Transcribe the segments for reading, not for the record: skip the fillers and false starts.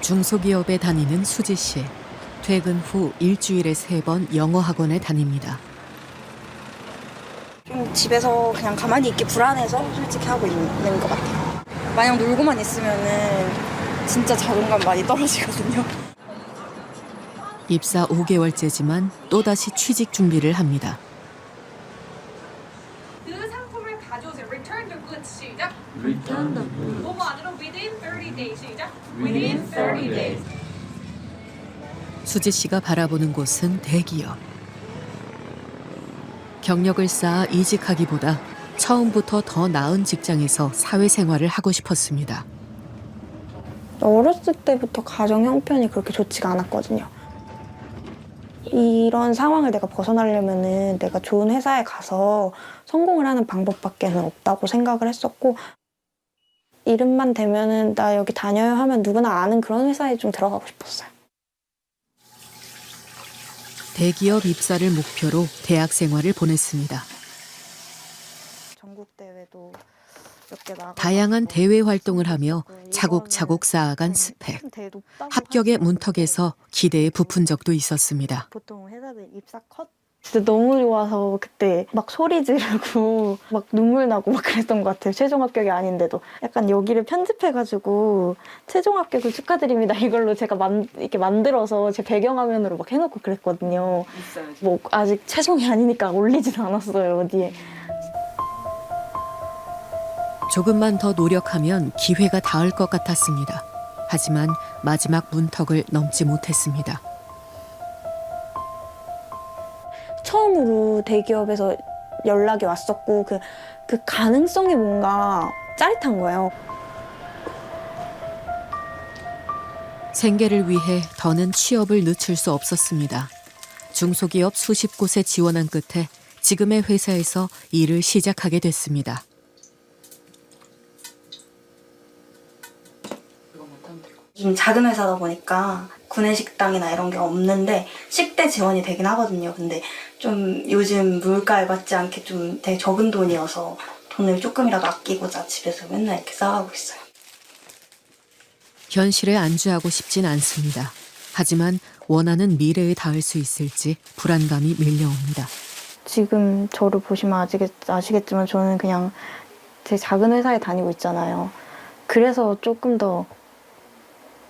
중소기업에 다니는 수지 씨. 퇴근 후 일주일에 3번 영어 학원에 다닙니다. 좀 집에서 그냥 가만히 있기 불안해서 솔직히 하고 있는 것 같아요. 마냥 놀고만 있으면은 진짜 자존감 많이 떨어지거든요. 입사 5개월째지만 또다시 취직 준비를 합니다. 그 상품을 가져오세요. Return the goods. 시작. Return the goods. 뭐뭐 안으로 within 30 days. 시작. Within 30 days. 수지 씨가 바라보는 곳은 대기업. 경력을 쌓아 이직하기보다 처음부터 더 나은 직장에서 사회생활을 하고 싶었습니다. 어렸을 때부터 가정 형편이 그렇게 좋지가 않았거든요. 이런 상황을 내가 벗어나려면은 내가 좋은 회사에 가서 성공을 하는 방법밖에는 없다고 생각을 했었고, 이름만 대면은 나 여기 다녀요 하면 누구나 아는 그런 회사에 좀 들어가고 싶었어요. 대기업 입사를 목표로 대학 생활을 보냈습니다. 전국 대회도 몇 개 나가. 다양한 대외 활동을 하며 차곡차곡 쌓아간 스펙. 합격의 문턱에서 기대에 부푼 적도 있었습니다. 보통 회사들 입사 컷 진짜 너무 좋아서 그때 막 소리 지르고 막 눈물 나고 막 그랬던 것 같아요. 최종 합격이 아닌데도 약간 여기를 편집해가지고 최종 합격을 축하드립니다 이걸로 제가 이렇게 만들어서 제 배경화면으로 막 해놓고 그랬거든요. 뭐 아직 최종이 아니니까 올리진 않았어요 어디에. 조금만 더 노력하면 기회가 닿을 것 같았습니다. 하지만 마지막 문턱을 넘지 못했습니다. 처음으로 대기업에서 연락이 왔었고 그 가능성이 뭔가 짜릿한 거예요. 생계를 위해 더는 취업을 늦출 수 없었습니다. 중소기업 수십 곳에 지원한 끝에 지금의 회사에서 일을 시작하게 됐습니다. 좀 작은 회사다 보니까 구내식당이나 이런 게 없는데 식대 지원이 되긴 하거든요. 근데 좀 요즘 물가에 맞지 않게 좀 되게 적은 돈이어서 돈을 조금이라도 아끼고자 집에서 맨날 이렇게 싸가고 있어요. 현실에 안주하고 싶진 않습니다. 하지만 원하는 미래에 닿을 수 있을지 불안감이 밀려옵니다. 지금 저를 보시면 아시겠지만 저는 그냥 제 작은 회사에 다니고 있잖아요. 그래서 조금 더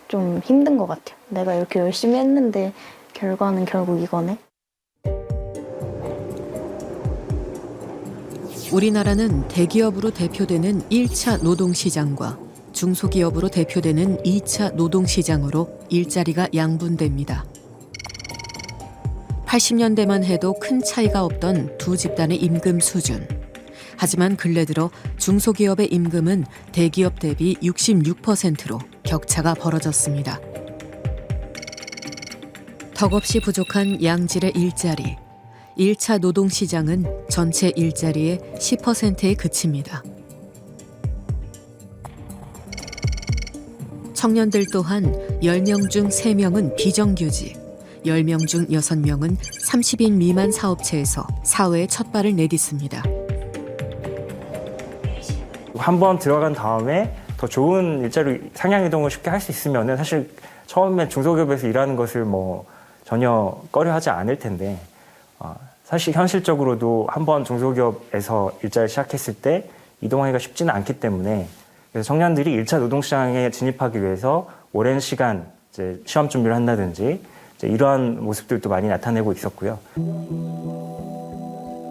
좀 힘든 것 같아요. 내가 이렇게 열심히 했는데 결과는 결국 이거네. 우리나라는 대기업으로 대표되는 1차 노동시장과 중소기업으로 대표되는 2차 노동시장으로 일자리가 양분됩니다. 80년대만 해도 큰 차이가 없던 두 집단의 임금 수준. 하지만 근래 들어 중소기업의 임금은 대기업 대비 66%로 격차가 벌어졌습니다. 턱없이 부족한 양질의 일자리. 1차 노동시장은 전체 일자리의 10%에 그칩니다. 청년들 또한 10명 중 3명은 비정규직, 10명 중 6명은 30인 미만 사업체에서 사회에 첫 발을 내딛습니다. 한번 들어간 다음에 더 좋은 일자리 상향 이동을 쉽게 할 수 있으면 사실 처음에 중소기업에서 일하는 것을 뭐 전혀 꺼려하지 않을 텐데 사실 현실적으로도 한번 중소기업에서 일자리를 시작했을 때 이동하기가 쉽지는 않기 때문에 그래서 청년들이 1차 노동시장에 진입하기 위해서 오랜 시간 이제 시험 준비를 한다든지 이제 이러한 모습들도 많이 나타내고 있었고요.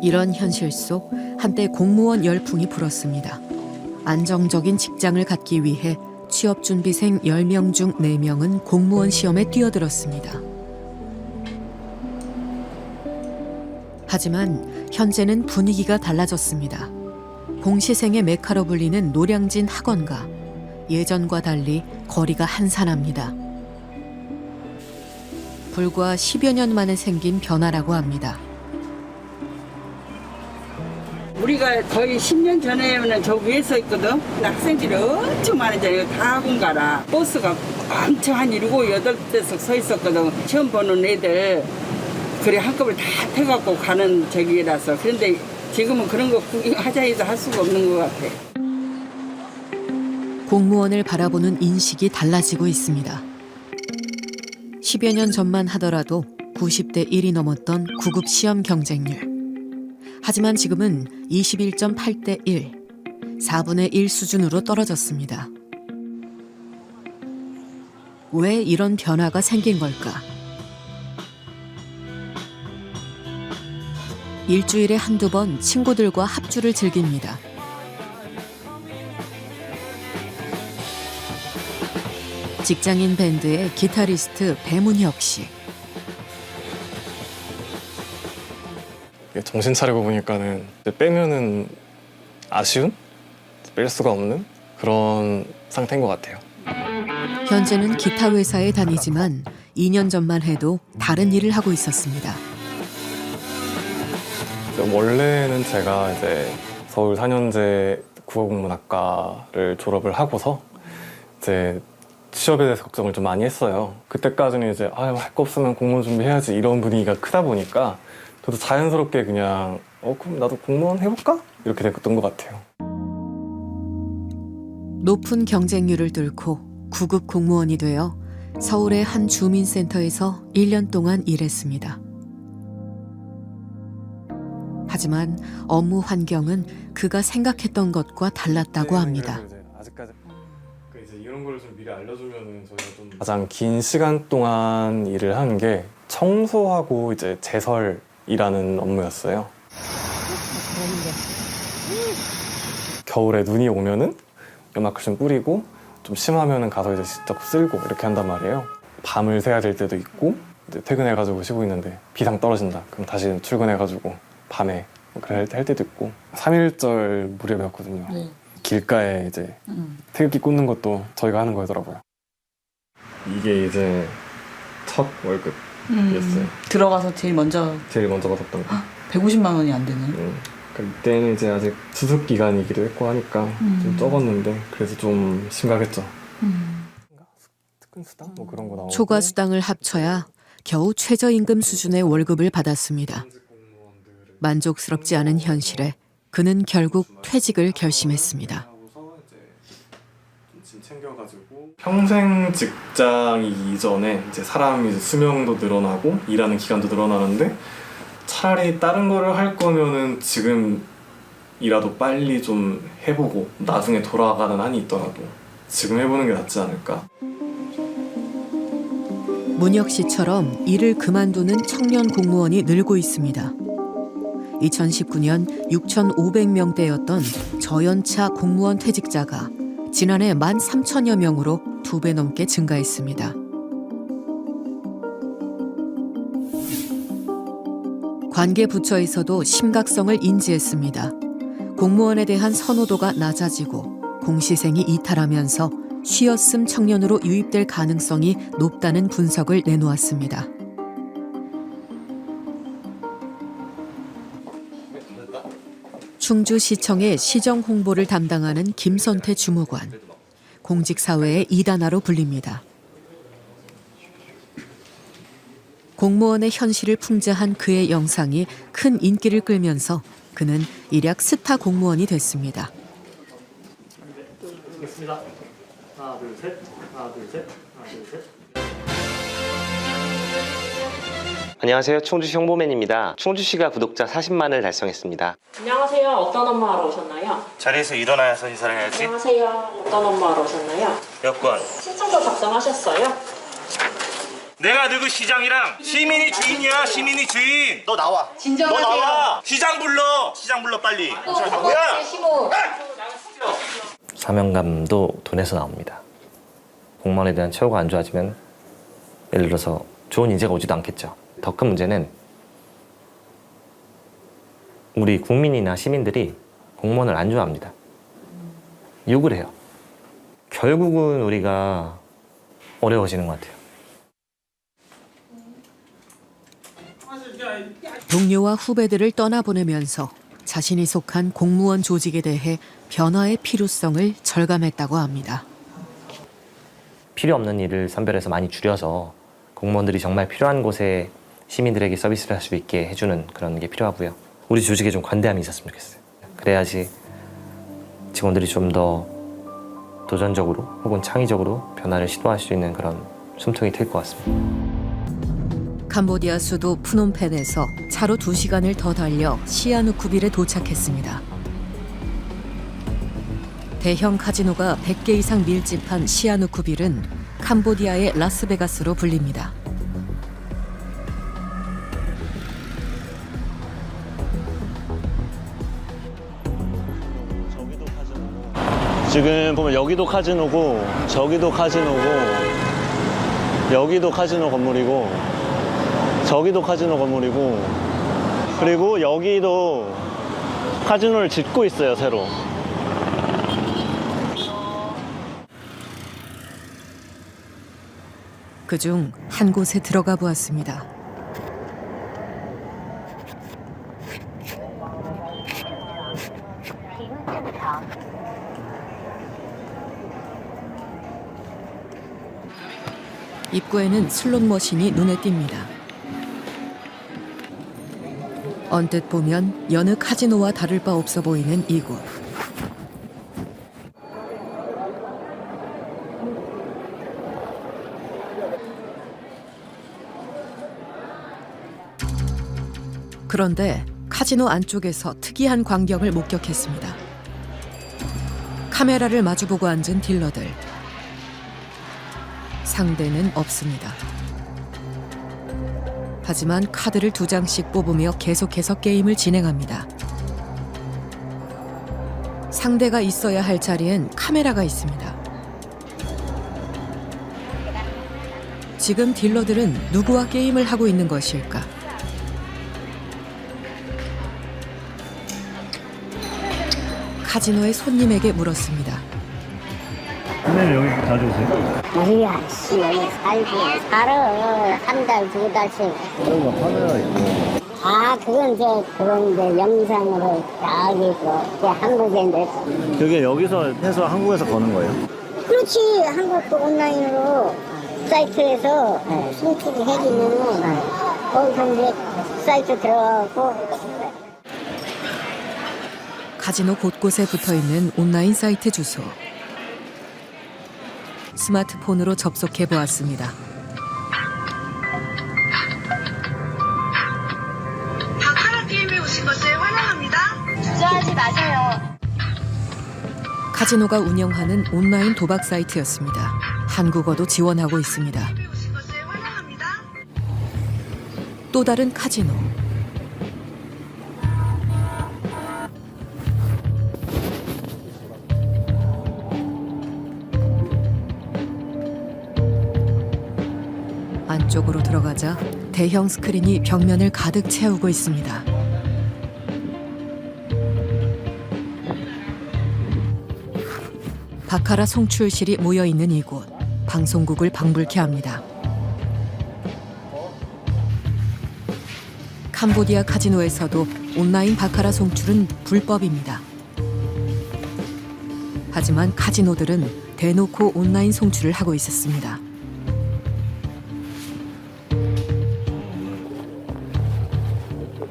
이런 현실 속 한때 공무원 열풍이 불었습니다. 안정적인 직장을 갖기 위해 취업준비생 10명 중 4명은 공무원 시험에 뛰어들었습니다. 하지만 현재는 분위기가 달라졌습니다. 공시생의 메카로 불리는 노량진 학원가. 예전과 달리 거리가 한산합니다. 불과 10여 년 만에 생긴 변화라고 합니다. 우리가 거의 10년 전에는 저 위에 서 있거든. 학생들이 엄청 많았잖아요. 다 학원 가라. 버스가 엄청 한 7, 8대석 서 있었거든. 시험 보는 애들 그래 한꺼번에 다 태갖고 가는 저기라서. 그런데 지금은 그런 거 구경하자 해도 할 수가 없는 것 같아. 공무원을 바라보는 인식이 달라지고 있습니다. 10여 년 전만 하더라도 90대 1이 넘었던 구급 시험 경쟁률. 하지만 지금은 21.8대 1, 4분의 1 수준으로 떨어졌습니다. 왜 이런 변화가 생긴 걸까? 일주일에 한두 번 친구들과 합주를 즐깁니다. 직장인 밴드의 기타리스트 배문혁 씨. 정신 차리고 보니까는 빼면은 아쉬운? 뺄 수가 없는 그런 상태인 것 같아요. 현재는 기타 회사에 다니지만 2년 전만 해도 다른 일을 하고 있었습니다. 원래는 제가 이제 서울 4년제 국어국문학과를 졸업을 하고서 이제 취업에 대해서 걱정을 좀 많이 했어요. 그때까지는 이제 할 거 없으면 공무원 준비해야지 이런 분위기가 크다 보니까 저도 자연스럽게 그냥 그럼 나도 공무원 해볼까? 이렇게 됐던 것 같아요. 높은 경쟁률을 뚫고 구급 공무원이 되어 서울의 한 주민센터에서 1년 동안 일했습니다. 하지만 업무 환경은 그가 생각했던 것과 달랐다고 합니다. 아직까지 이제 이런 걸 좀 미리 알려주면은 저희가 좀 가장 긴 시간 동안 일을 한 게 청소하고 이제 제설이라는 업무였어요. 겨울에 눈이 오면은 연마클 좀 뿌리고 좀 심하면은 가서 이제 직접 쓸고 이렇게 한단 말이에요. 밤을 새야 될 때도 있고 이제 퇴근해가지고 쉬고 있는데 비상 떨어진다. 그럼 다시 출근해가지고 밤에 그럴 할 때도 있고 3.1절 무렵이었거든요. 네. 길가에 이제 태극기 꽂는 것도 저희가 하는 거더라고요. 이게 이제 첫 월급이었어요. 들어가서 제일 먼저 제일 먼저 받았던 거. 150만 원이 안 되네. 그러니까 이때는 이제 아직 수습 기간이기도 했고 하니까 좀 적었는데 그래서 좀 심각했죠. 특근 수당 뭐 그런 거 나오고. 초과 수당을 합쳐야 겨우 최저임금 수준의 월급을 받았습니다. 만족스럽지 않은 현실에 그는 결국 퇴직을 결심했습니다. 평생 직장이기 이전에 이제 사람이 이제 수명도 늘어나고 일하는 기간도 늘어나는데 차라리 다른 거를 할 거면은 지금이라도 빨리 좀 해보고 나중에 돌아가는 한이 있더라도 지금 해보는 게 낫지 않을까. 문혁 씨처럼 일을 그만두는 청년 공무원이 늘고 있습니다. 2019년 6,500명대였던 저연차 공무원 퇴직자가 지난해 13,000여 명으로 2배 넘게 증가했습니다. 관계 부처에서도 심각성을 인지했습니다. 공무원에 대한 선호도가 낮아지고 공시생이 이탈하면서 쉬었음 청년으로 유입될 가능성이 높다는 분석을 내놓았습니다. 충주시청의 시정 홍보를 담당하는 김선태 주무관. 공직사회의 이단아로 불립니다. 공무원의 현실을 풍자한 그의 영상이 큰 인기를 끌면서 그는 일약 스타 공무원이 됐습니다. 하나, 둘, 셋. 하나, 둘, 셋. 하나, 둘, 셋. 안녕하세요. 충주시 홍보맨입니다. 충주시가 구독자 40만을 달성했습니다. 안녕하세요. 어떤 업무하러 오셨나요? 자리에서 일어나서 인사를 해야지. 안녕하세요. 어떤 업무하러 오셨나요? 여권. 신청서 작성하셨어요? 내가 누구 시장이랑 시민이 주인이야. 시민이 주인. 너 나와. 진정하세요. 너 나와. 시장 불러. 시장 불러 빨리. 뭐야? 사명감도 돈에서 나옵니다. 공무원에 대한 처우가 안 좋아지면 예를 들어서 좋은 인재가 오지도 않겠죠. 더 큰 문제는 우리 국민이나 시민들이 공무원을 안 좋아합니다. 욕을 해요. 결국은 우리가 어려워지는 것 같아요. 동료와 후배들을 떠나보내면서 자신이 속한 공무원 조직에 대해 변화의 필요성을 절감했다고 합니다. 필요 없는 일을 선별해서 많이 줄여서 공무원들이 정말 필요한 곳에 시민들에게 서비스를 할 수 있게 해주는 그런 게 필요하고요. 우리 조직에 좀 관대함이 있었으면 좋겠어요. 그래야지 직원들이 좀 더 도전적으로 혹은 창의적으로 변화를 시도할 수 있는 그런 숨통이 트일 것 같습니다. 캄보디아 수도 프놈펜에서 차로 2시간을 더 달려 시아누쿠빌에 도착했습니다. 대형 카지노가 100개 이상 밀집한 시아누쿠빌은 캄보디아의 라스베가스로 불립니다. 지금 보면 여기도 카지노고 저기도 카지노고 여기도 카지노 건물이고 저기도 카지노 건물이고 그리고 여기도 카지노를 짓고 있어요, 새로. 그중 한 곳에 들어가 보았습니다. 입구에는 슬롯 머신이 눈에 띕니다. 언뜻 보면 여느 카지노와 다를 바 없어 보이는 이곳. 그런데 카지노 안쪽에서 특이한 광경을 목격했습니다. 카메라를 마주보고 앉은 딜러들. 상대는 없습니다. 하지만 카드를 2장씩 뽑으며 계속해서 게임을 진행합니다. 상대가 있어야 할 자리엔 카메라가 있습니다. 지금 딜러들은 누구와 게임을 하고 있는 것일까? 카지노의 손님에게 물었습니다. 선생님 여기 자주 오세요? 우리야, 씨, 여기 살아. 한 달, 2달씩. 여기 뭐 카메라 있고. 아, 그건 이제 영상으로 여기 있고, 한국인데. 그게 여기서 해서 한국에서 거는 거예요? 그렇지, 한국도 온라인으로 사이트에서 신축이 해주면은, 거기서 이제 사이트 들어가고. 카지노 곳곳에 붙어있는 온라인 사이트 주소. 스마트폰으로 접속해 보았습니다. 바카라 게임에 오신 것을 환영합니다. 주저하지 마세요. 카지노가 운영하는 온라인 도박 사이트였습니다. 한국어도 지원하고 있습니다. 오신 것을 환영합니다. 또 다른 카지노. 안쪽으로 들어가자 대형 스크린이 벽면을 가득 채우고 있습니다. 바카라 송출실이 모여있는 이곳, 방송국을 방불케 합니다. 캄보디아 카지노에서도 온라인 바카라 송출은 불법입니다. 하지만 카지노들은 대놓고 온라인 송출을 하고 있었습니다.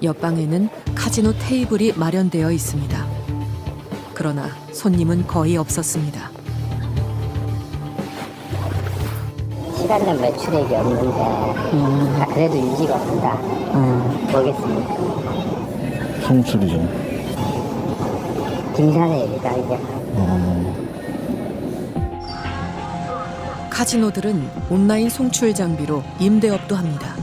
옆방에는 카지노 테이블이 마련되어 있습니다. 그러나 손님은 거의 없었습니다. 시간당 매출액이 없는데, 그래도 유지가 없다. 모르겠습니다. 송출이죠. 김사내입니다, 이게. 카지노들은 온라인 송출 장비로 임대업도 합니다.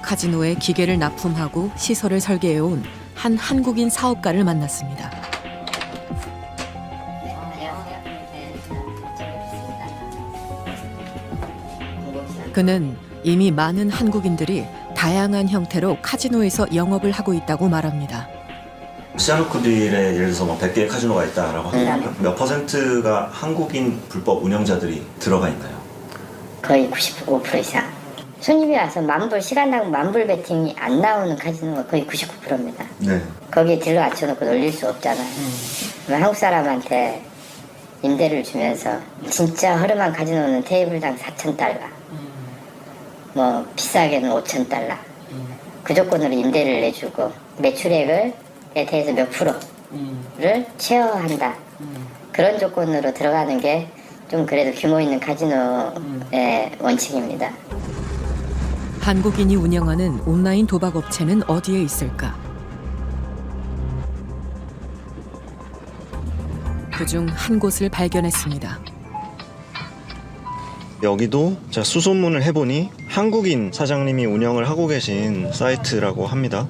카지노에 기계를 납품하고 시설을 설계해온 한 한국인 사업가를 만났습니다. 그는 이미 많은 한국인들이 다양한 형태로 카지노에서 영업을 하고 있다고 말합니다. 시아누쿠빌에 예를 들어서 뭐 100개의 카지노가 있다라고 하면 몇 퍼센트가 한국인 불법 운영자들이 들어가 있나요? 거의 95% 이상. 손님이 와서 만불, 시간당 만불 베팅이 안 나오는 카지노가 거의 99%입니다. 네. 거기에 딜러 맞춰놓고 놀릴 수 없잖아요. 한국 사람한테 임대를 주면서 진짜 허름한 카지노는 테이블당 4,000달러, 뭐 비싸게는 5,000달러 그 조건으로 임대를 내주고 매출액에 대해서 몇 프로를 쉐어한다. 그런 조건으로 들어가는 게 좀 그래도 규모 있는 카지노의 원칙입니다. 한국인이 운영하는 온라인 도박 업체는 어디에 있을까? 그중 한 곳을 발견했습니다. 여기도 제가 수소문을 해보니 한국인 사장님이 운영을 하고 계신 사이트라고 합니다.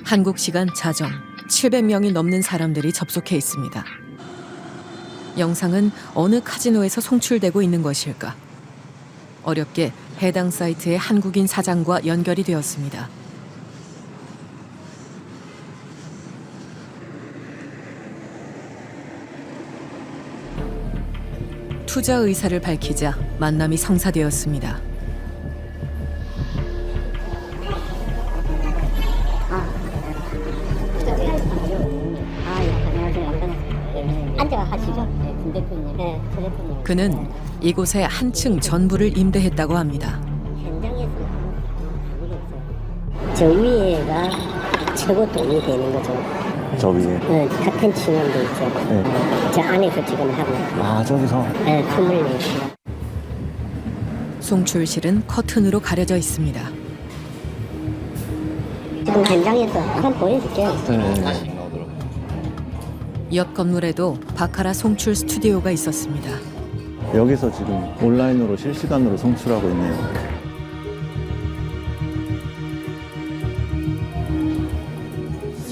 한국 시간 자정 700명이 넘는 사람들이 접속해 있습니다. 영상은 어느 카지노에서 송출되고 있는 것일까? 어렵게 해당 사이트의 한국인 사장과 연결이 되었습니다. 투자 의사를 밝히자 만남이 성사되었습니다. 그는 이곳에 한층 전부를 임대했다고 합니다. 저 위에가 최고 돈이 되는 거죠. 저 위에. 네, 같은 층원도 있죠. 저 안에서 지금 하고. 아, 저기서. 네, 24시. 송출실은 커튼으로 가려져 있습니다. 지금 현장에서 한번 보여줄게요. 옆 건물에도 바카라 송출 스튜디오가 있었습니다. 여기서 지금 온라인으로 실시간으로 송출하고 있네요.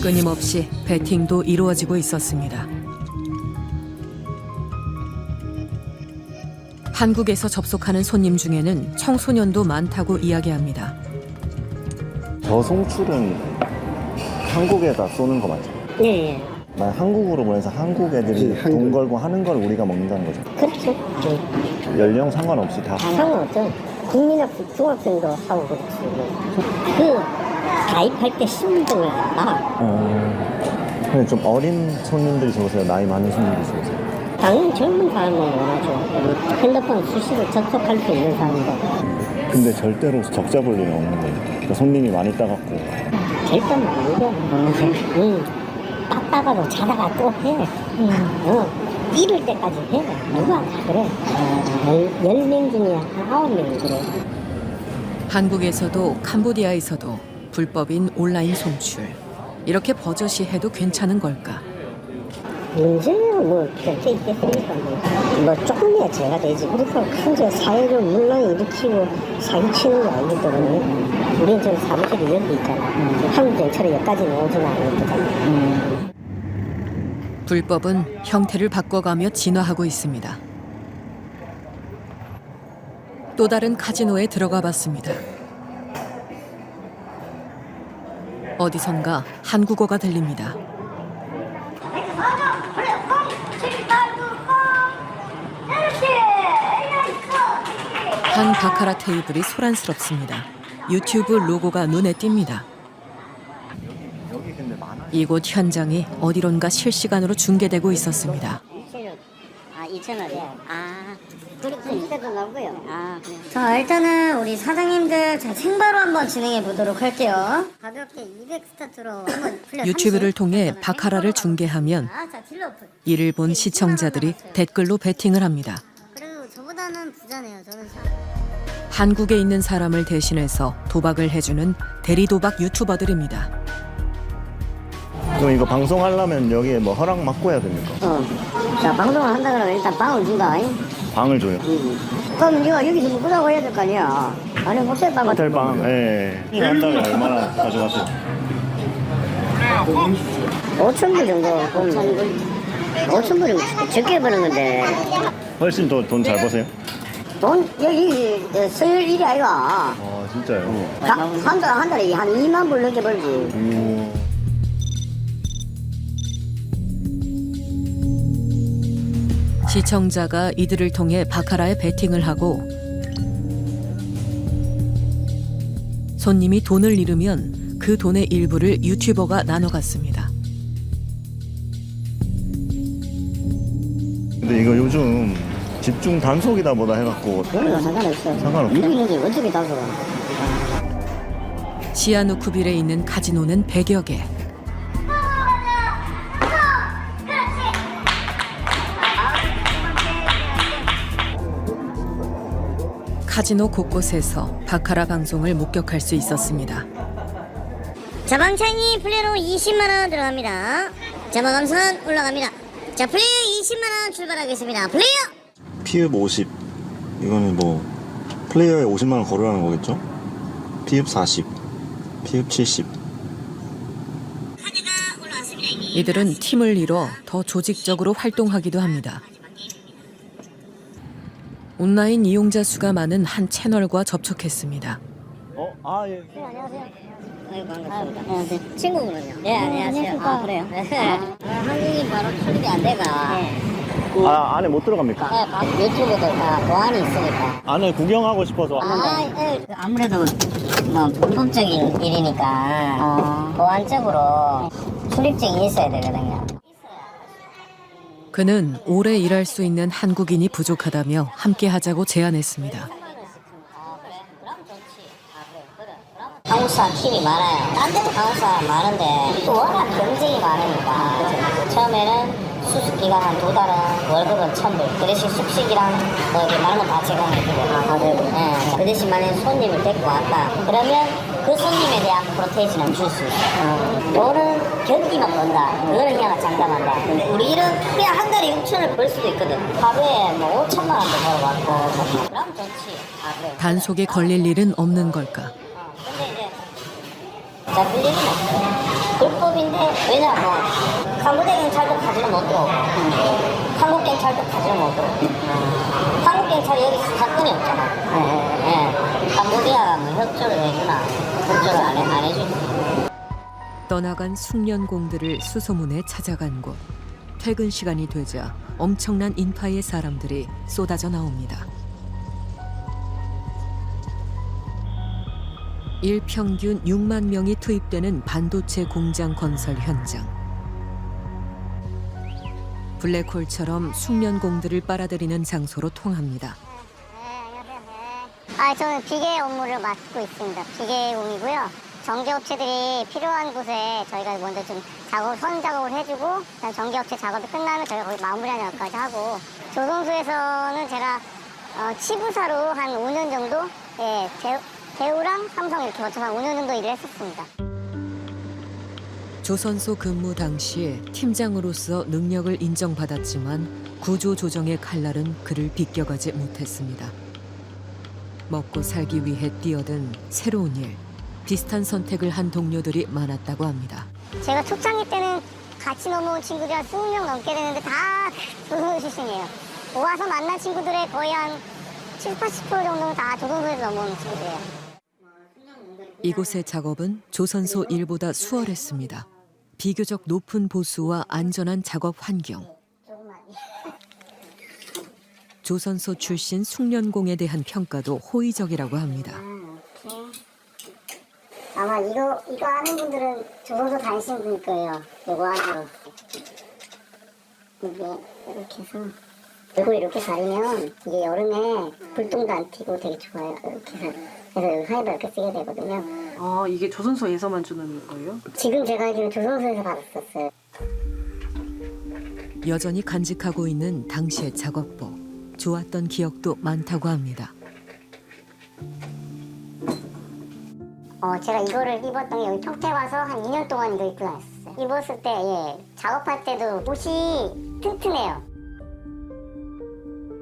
끊임없이 배팅도 이루어지고 있었습니다. 한국에서 접속하는 손님 중에는 청소년도 많다고 이야기합니다. 저 송출은 한국에다 쏘는 거 맞죠? 네. 만약 한국으로 보내서 한국 애들이 돈 걸고 하는 걸 우리가 먹는다는 거죠? 그렇죠. 연령 상관없이 다. 상관없죠. 국민학생, 중학생도 하고 그렇지. 그 가입할 때 신분증을 나. 근데 좀 어린 손님들이 좋으세요? 나이 많은 손님들이 좋으세요? 당연히 젊은 사람은 원하죠. 핸드폰 수시로 접속할 수 있는 사람도. 근데 절대로 적자 볼 일은 없는 거예요. 그러니까 손님이 많이 따갖고. 절대 모르죠. 땄다가도 자다가 또 해. 이럴 때까지 해. 누가 다 그래. 10명 중에 9명이 그래. 한국에서도 캄보디아에서도 불법인 온라인 송출. 이렇게 버젓이 해도 괜찮은 걸까? 문제는 뭐 그렇게 있겠습니까? 뭐 조금이야 죄가 되지. 그래서 큰 사회를 물론 일으키고 사기치는 거 아니기 때문에 우리는 좀 사무실이 여기 있잖아. 한국 경찰이 여기까지는 오지는 않거든. 불법은 형태를 바꿔가며 진화하고 있습니다. 또 다른 카지노에 들어가 봤습니다. 어디선가 한국어가 들립니다. 한 바카라 테이블이 소란스럽습니다. 유튜브 로고가 눈에 띕니다. 이곳 현장이 어디론가 실시간으로 중계되고 있었습니다. 2,000원이요. 그렇게 이때도 나오고요. 자, 일단은 우리 사장님들 생바로 한번 진행해 보도록 할게요. 가볍게 200 스타트로 한번 플레이. 유튜브를 통해 바카라를 중계하면 이를 본 시청자들이 댓글로 배팅을 합니다. 그래도 저보다는 부자네요. 저는 한국에 있는 사람을 대신해서 도박을 해주는 대리도박 유튜버들입니다. 그럼 이거 방송하려면 여기에 뭐 허락 받고 해야 됩니까? 자, 방송을 한다 그러면 일단 방을 준다. 방을 줘요? 그럼 네가 여기서 묵으라고 해야 될 거 아니야. 아니 호텔방 같은 호텔방, 예. 한 달에 얼마나 가져가세요? 5,000불 정도 보면 5,000불이면 적게 버는 건데. 훨씬 더 돈 잘 버세요? 돈 여기 서열 1위 아이가. 아, 진짜요? 한 달에 한 2만 불 넘게 벌지. 시청자가 이들을 통해 바카라에 베팅을 하고 손님이 돈을 잃으면 그 돈의 일부를 유튜버가 나눠갔습니다. 근데 이거 요즘 집중 단속이다 뭐다 해갖고 그런 상관없어. 상관없어? 이기는데 어떻게 단속을? 시아누쿠빌에 있는 카지노는 100여 개. 카지노 곳곳에서 바카라 방송을 목격할 수 있었습니다. 자, 방창이 플레이로 20만원 들어갑니다. 자, 마감선 올라갑니다. 자, 플레이어 20만원 출발하겠습니다. 플레이어! 피읍 50. 이거는 뭐 플레이어에 50만원 걸으라는 거겠죠? 피읍 40. 피읍 70. 이들은 팀을 이뤄 더 조직적으로 활동하기도 합니다. 온라인 이용자 수가 많은 한 채널과 접촉했습니다. 예. 네, 안녕하세요. 네, 반갑습니다. 안녕하세요. 친구분은요? 네, 안녕하세요. 아, 그래요? 한국인 바로 출입이 안 돼가. 안에 못 들어갑니까? 네, 유튜브도 다 보안이 있으니까. 안에 구경하고 싶어서. 아무래도 뭐 불법적인 일이니까 보안적으로 출입증이 있어야 되거든요. 그는 오래 일할 수 있는 한국인이 부족하다며 함께 하자고 제안했습니다. 한국 사람 팀이 많아요. 딴 데도 한국 사람 많은데 또 워낙 경쟁이 많으니까 처음에는 수습기간 한 2달은 월급은 1,000불 그 대신 숙식이랑 뭐 이렇게 많은 건 다 제공해주고 네. 그 대신 만약에 손님을 데리고 왔다 그러면 그 손님에 대한 프로테이션을 줄 수 있어요. 돈은 경기만 번다. 그거는 그냥 장담한다. 우리 일은 그냥 한 달에 6천을 벌 수도 있거든. 하루에 뭐 5천만 원도 벌어왔고 그럼 좋지. 단속에 걸릴 일은 없는 걸까? 근데 이제 자, 불리는 없어요. 불법인데 왜냐 뭐 캄보디아 경찰도 가지를 못 들어오고 한국 경찰도 가지를 못 들어오고 한국 경찰이 여기 사건이 없잖아. 캄보디아가 뭐 협조를 해주나 협조를 안 해주지. 떠나간 숙련공들을 수소문에 찾아간 곳. 퇴근 시간이 되자 엄청난 인파의 사람들이 쏟아져 나옵니다. 일평균 6만 명이 투입되는 반도체 공장 건설 현장. 블랙홀처럼 숙련공들을 빨아들이는 장소로 통합니다. 저는 비계 업무를 맡고 있습니다. 비계공이고요. 전기업체들이 필요한 곳에 저희가 먼저 좀 선 작업을 해주고 전기업체 작업이 끝나면 저희가 거기 마무리하는 역까지 하고 조선소에서는 제가 치부사로 한 5년 정도 대우랑 삼성 이렇게 거쳐서 한 5년 정도 일을 했었습니다. 조선소 근무 당시에 팀장으로서 능력을 인정받았지만 구조조정의 칼날은 그를 비껴가지 못했습니다. 먹고 살기 위해 뛰어든 새로운 일, 비슷한 선택을 한 동료들이 많았다고 합니다. 제가 초창기 때는 같이 넘어온 친구들이 한 20명 넘게 되는데 다 조선소 출신이에요. 와서 만난 친구들의 거의 한 70, 80% 정도는 다 조선소에서 넘어오는 친구들이에요. 이곳의 작업은 조선소 일보다 수월했습니다. 비교적 높은 보수와 안전한 작업 환경. 조선소 출신 숙련공에 대한 평가도 호의적이라고 합니다. 아마 이거 하는 분들은 조선소 다니시는 분일 거예요. 이거 하고 이게 이렇게 해서 얼굴 이렇게 가리면 이게 여름에 불똥도 안 튀고 되게 좋아요. 이렇게 해서 그래서 여기 하이바 이렇게 쓰게 되거든요. 이게 조선소에서만 주는 거예요? 지금 제가 알기로는 조선소에서 받았었어요. 여전히 간직하고 있는 당시의 작업복. 좋았던 기억도 많다고 합니다. 제가 이거를 입었던 게 여기 평택 와서 한 2년 동안 이거 입고 다녔어요. 입었을 때 작업할 때도 옷이 튼튼해요.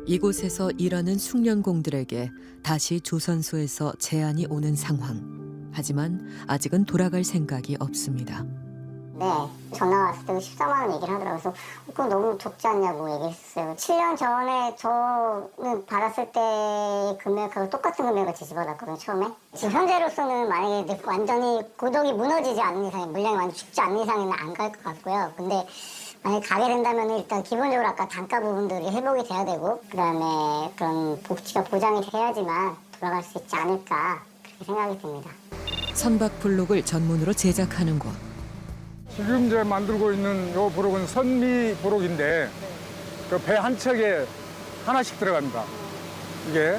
이곳에서 일하는 숙련공들에게 다시 조선소에서 제안이 오는 상황. 하지만 아직은 돌아갈 생각이 없습니다. 네, 전화 왔을 때 14만 원 얘기를 하더라고요. 그래서 그건 너무 적지 않냐고 얘기했어요. 7년 전에 저는 받았을 때 금액하고 똑같은 금액을 지급받았거든요, 처음에. 지금 현재로서는 만약에 완전히 고독이 무너지지 않는 이상, 물량이 완전 죽지 않는 이상은 안 갈 것 같고요. 근데 만약에 가게 된다면 일단 기본적으로 아까 단가 부분들이 회복이 돼야 되고 그다음에 그런 복지가 보장이 돼야지만 돌아갈 수 있지 않을까 그렇게 생각이 듭니다. 선박 블록을 전문으로 제작하는 곳. 지금 이제 만들고 있는 요 부록은 선미 부록인데 그 배 한 척에 하나씩 들어갑니다. 이게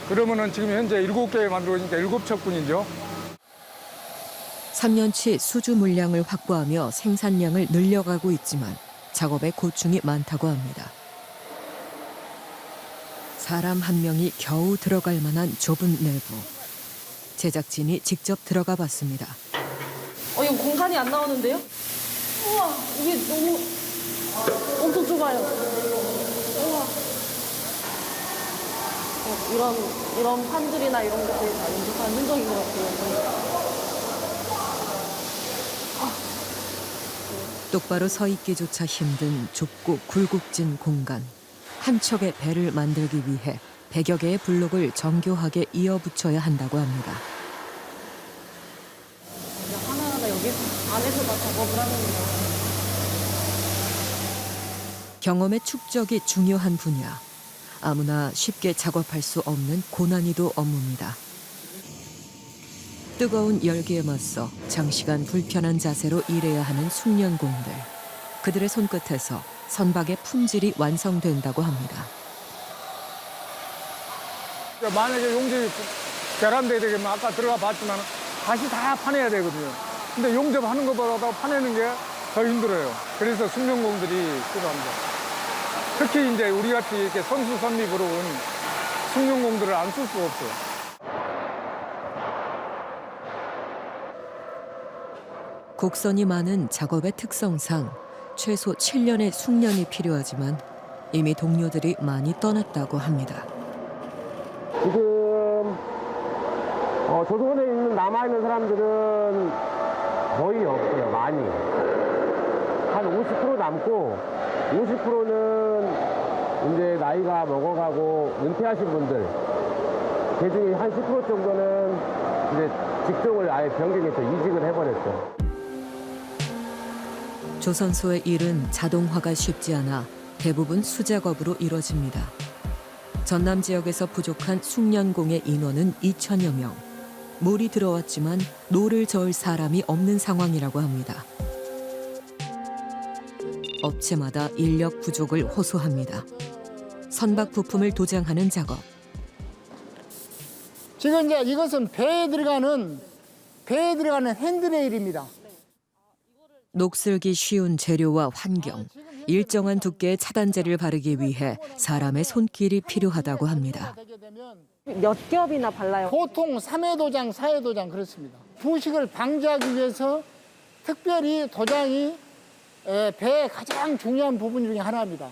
그러면은 지금 현재 7개 만들고 있으니까 7척분이죠. 3년치 수주 물량을 확보하며 생산량을 늘려가고 있지만 작업에 고충이 많다고 합니다. 사람 한 명이 겨우 들어갈 만한 좁은 내부. 제작진이 직접 들어가 봤습니다. 이거 공간이 안 나오는데요? 우와, 이게 너무 엄청 좁아요. 우와. 이런 판들이나 이런 것들이 다 연습한 흔적인 것 같아요. 똑바로 서 있기조차 힘든 좁고 굴곡진 공간. 한 척의 배를 만들기 위해 100여 개의 블록을 정교하게 이어붙여야 한다고 합니다. 하나하나 여기 안에서 다 작업을 하는구나. 경험의 축적이 중요한 분야. 아무나 쉽게 작업할 수 없는 고난이도 업무입니다. 뜨거운 열기에 맞서 장시간 불편한 자세로 일해야 하는 숙련공들. 그들의 손끝에서 선박의 품질이 완성된다고 합니다. 만약에 용접이 결함되게 되면 아까 들어가 봤지만 다시 다 파내야 되거든요. 근데 용접하는 것보다 파내는 게 더 힘들어요. 그래서 숙련공들이 필요합니다. 특히 이제 우리같이 이렇게 선수 선미 부러운 숙련공들을 안 쓸 수가 없어요. 곡선이 많은 작업의 특성상 최소 7년의 숙련이 필요하지만 이미 동료들이 많이 떠났다고 합니다. 지금 조선에 있는 남아있는 사람들은 거의 없어요. 많이. 한 50% 남고 50%는 이제 나이가 먹어가고 은퇴하신 분들, 그중에 한 10% 정도는 이제 직종을 아예 변경해서 이직을 해버렸죠. 조선소의 일은 자동화가 쉽지 않아 대부분 수작업으로 이뤄집니다. 전남 지역에서 부족한 숙련공의 인원은 2천여 명. 물이 들어왔지만 노를 저을 사람이 없는 상황이라고 합니다. 업체마다 인력 부족을 호소합니다. 선박 부품을 도장하는 작업. 지금 이제 이것은 배에 들어가는 핸드레일입니다. 녹슬기 쉬운 재료와 환경, 일정한 두께의 차단제를 바르기 위해 사람의 손길이 필요하다고 합니다. 몇 겹이나 발라요? 보통 3회 도장, 4회 도장 그렇습니다. 부식을 방지하기 위해서 특별히 도장이 배의 가장 중요한 부분 중에 하나입니다.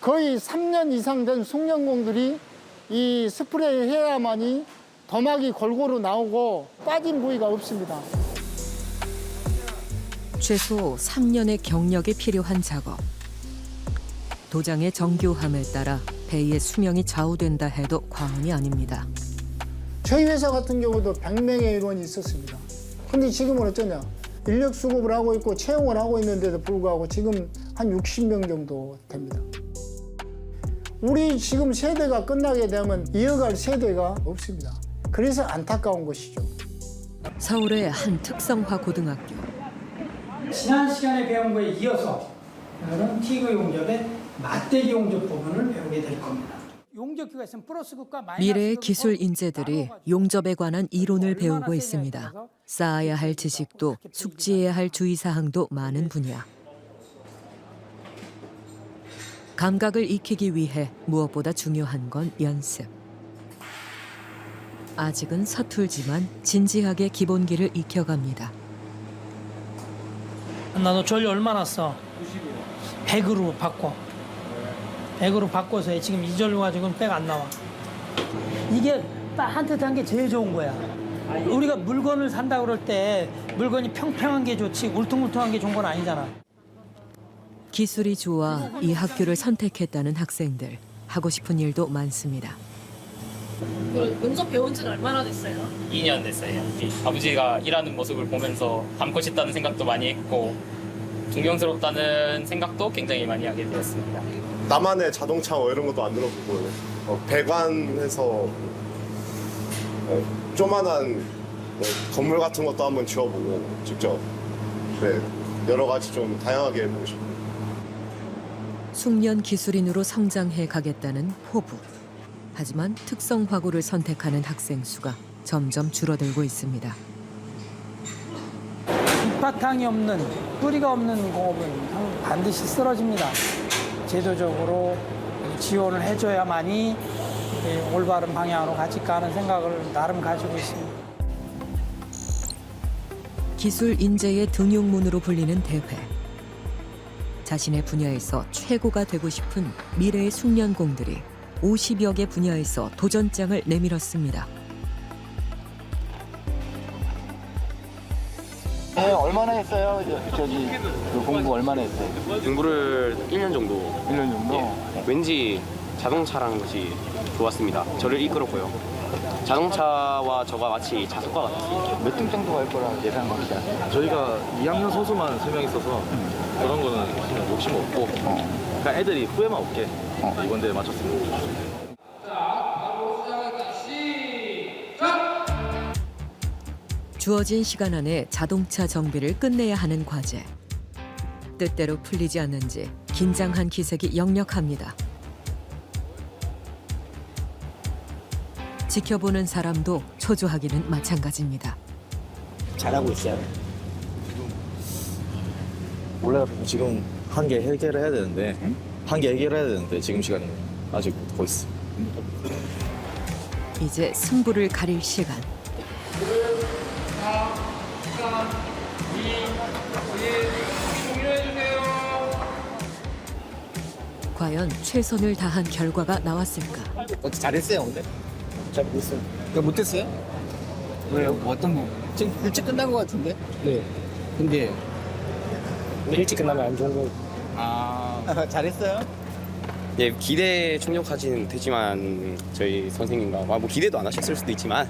거의 3년 이상 된 숙련공들이 이 스프레이 해야만이 도막이 골고루 나오고 빠진 부위가 없습니다. 최소 3년의 경력이 필요한 작업. 도장의 정교함에 따라 배의 수명이 좌우된다 해도 과언이 아닙니다. 저희 회사 같은 경우도 100명의 인원이 있었습니다. 근데 지금은 어쩌냐? 인력 수급을 하고 있고 채용을 하고 있는데도 불구하고 지금 한 60명 정도 됩니다. 우리 지금 세대가 끝나게 되면 이어갈 세대가 없습니다. 그래서 안타까운 것이죠. 서울의 한 특성화 고등학교. 지난 시간에 배운 거에 이어서 오늘은 티그 용접의 맞대기 용접 부분을 배우게 될 겁니다. 용접기가 있으면 플러스극과 마이너스극 미래의 기술 인재들이 용접에 관한 이론을 배우고 있습니다. 쌓아야 할 지식도 숙지해야 할 주의사항도 많은 분야. 감각을 익히기 위해 무엇보다 중요한 건 연습. 아직은 서툴지만 진지하게 기본기를 익혀갑니다. 나도 전류 얼마나 써? 100으로 바꿔. 100으로 바꿔서 지금 이 전류 가지고는 백 안 나와. 이게 반듯한 게 제일 좋은 거야. 우리가 물건을 산다 그럴 때 물건이 평평한 게 좋지 울퉁불퉁한 게 좋은 건 아니잖아. 기술이 좋아 이 학교를 선택했다는 학생들. 하고 싶은 일도 많습니다. 용접 배운 지는 얼마나 됐어요? 2년 됐어요. 아버지가 일하는 모습을 보면서 닮고 싶다는 생각도 많이 했고 존경스럽다는 생각도 굉장히 많이 하게 되었습니다. 나만의 자동차 이런 것도 안 들어보고 배관해서 조만한 건물 같은 것도 한번 지어보고 직접 여러 가지 좀 다양하게 해보고 싶어요. 숙련 기술인으로 성장해 가겠다는 포부. 하지만 특성화고를 선택하는 학생 수가 점점 줄어들고 있습니다. 밑바탕이 없는 뿌리가 없는 공업은 반드시 쓰러집니다. 제도적으로 지원을 해줘야만이 올바른 방향으로 같이 가는 생각을 나름 가지고 있습니다. 기술 인재의 등용문으로 불리는 대회. 자신의 분야에서 최고가 되고 싶은 미래의 숙련공들이 50여 개 분야에서 도전장을 내밀었습니다. 네, 얼마나 했어요? 저기 그 공부 얼마나 했어요? 공부를 1년 정도. 1년 정도? 예. 왠지 자동차라는 것이 좋았습니다. 저를 이끌었고요. 자동차와 저가 마치 자석과 같았습니다. 몇 등 정도 갈 거라 예상합니다. 저희가 2학년 선수만 3명 있어서 그런 거는 욕심 없고 그러니까 애들이 후회만 없게 이번 대회 마쳤습니다. 주어진 시간 안에 자동차 정비를 끝내야 하는 과제. 뜻대로 풀리지 않는지 긴장한 기색이 역력합니다. 지켜보는 사람도 초조하기는 마찬가지입니다. 잘하고 있어요. 원래 지금 한 개 해결을 해야 되는데 한 개 해결해야 되는데 지금 시간이 아직 더 있어. 이제 승부를 가릴 시간. 과연 최선을 다한 결과가 나왔을까? 잘했어요, 근데. 잘못했어요. 못했어요? 왜요? 뭐 어떤 거? 지금 일찍 끝난 것 같은데? 네. 근데 일찍 끝나면 안 좋은 거. 아, 잘했어요? 예, 기대에 충족하지는 못했지만 저희 선생님과 뭐 기대도 안 하셨을 수도 있지만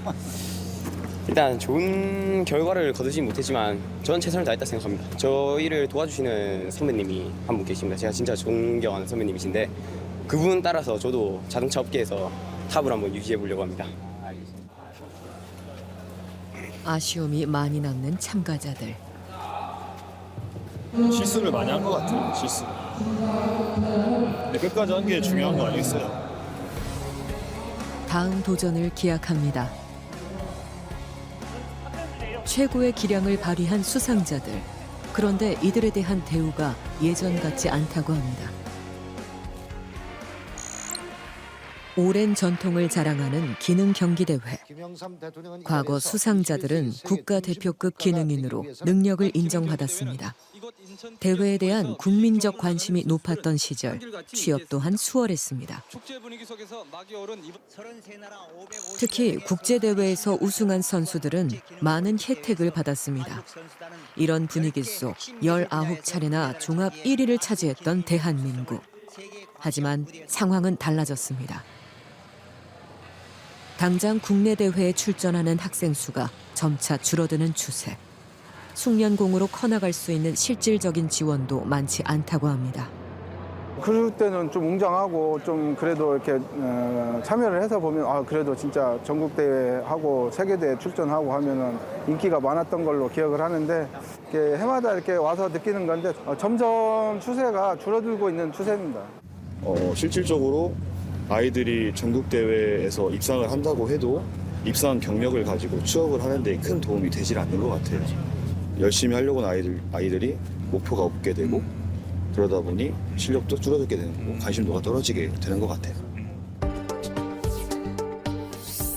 일단 좋은 결과를 거두지 못했지만 전 최선을 다했다 생각합니다. 저희를 도와주시는 선배님이 한 분 계십니다. 제가 진짜 존경하는 선배님이신데 그분 따라서 저도 자동차 업계에서 탑을 한번 유지해 보려고 합니다. 아쉬움이 많이 남는 참가자들. 실수를 많이 한 것 같아요. 실수. 근데 끝까지 한 게 중요한 거 아니겠어요? 다음 도전을 기약합니다. 최고의 기량을 발휘한 수상자들. 그런데 이들에 대한 대우가 예전 같지 않다고 합니다. 오랜 전통을 자랑하는 기능 경기대회. 과거 수상자들은 국가대표급 기능인으로 능력을 인정받았습니다. 대회에 대한 국민적 관심이 높았던 시절 취업 또한 수월했습니다. 특히 국제대회에서 우승한 선수들은 많은 혜택을 받았습니다. 이런 분위기 속 19차례나 종합 1위를 차지했던 대한민국. 하지만 상황은 달라졌습니다. 당장 국내 대회에 출전하는 학생 수가 점차 줄어드는 추세. 숙련공으로 커나갈 수 있는 실질적인 지원도 많지 않다고 합니다. 그럴 때는 좀 웅장하고 좀 그래도 이렇게 참여를 해서 보면 그래도 진짜 전국대회하고 세계대회 출전하고 하면은 인기가 많았던 걸로 기억을 하는데 이렇게 해마다 이렇게 와서 느끼는 건데 점점 추세가 줄어들고 있는 추세입니다. 실질적으로 아이들이 전국대회에서 입상을 한다고 해도 입상 경력을 가지고 취업을 하는 데 큰 도움이 되질 않는 것 같아요. 열심히 하려고 하는 아이들이 목표가 없게 되고 그러다 보니 실력도 줄어들게 되는 거고 관심도가 떨어지게 되는 것 같아요.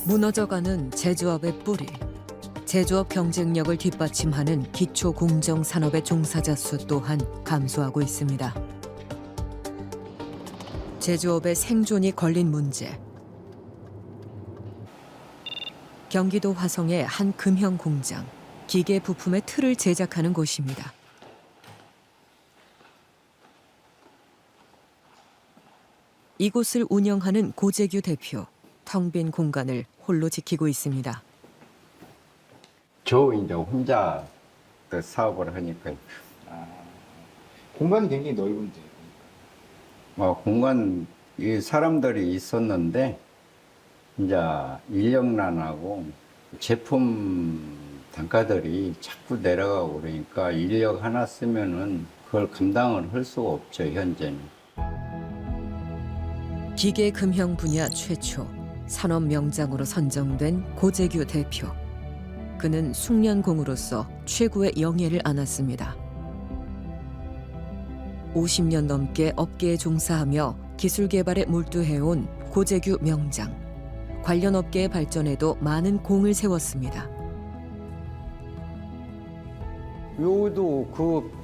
무너져가는 제조업의 뿌리. 제조업 경쟁력을 뒷받침하는 기초 공정 산업의 종사자 수 또한 감소하고 있습니다. 제조업의 생존이 걸린 문제. 경기도 화성의 한 금형 공장. 기계 부품의 틀을 제작하는 곳입니다. 이곳을 운영하는 고재규 대표. 텅 빈 공간을 홀로 지키고 있습니다. 저 이제 혼자 그 사업을 하니까 공간이 굉장히 넓은데. 공간 이 사람들이 있었는데 이제 인력난하고 제품 단가들이 자꾸 내려가고 그러니까 인력 하나 쓰면은 그걸 감당을 할 수가 없죠, 현재는. 기계 금형 분야 최초 산업 명장으로 선정된 고재규 대표. 그는 숙련공으로서 최고의 영예를 안았습니다. 50년 넘게 업계에 종사하며 기술 개발에 몰두해온 고재규 명장. 관련 업계의 발전에도 많은 공을 세웠습니다.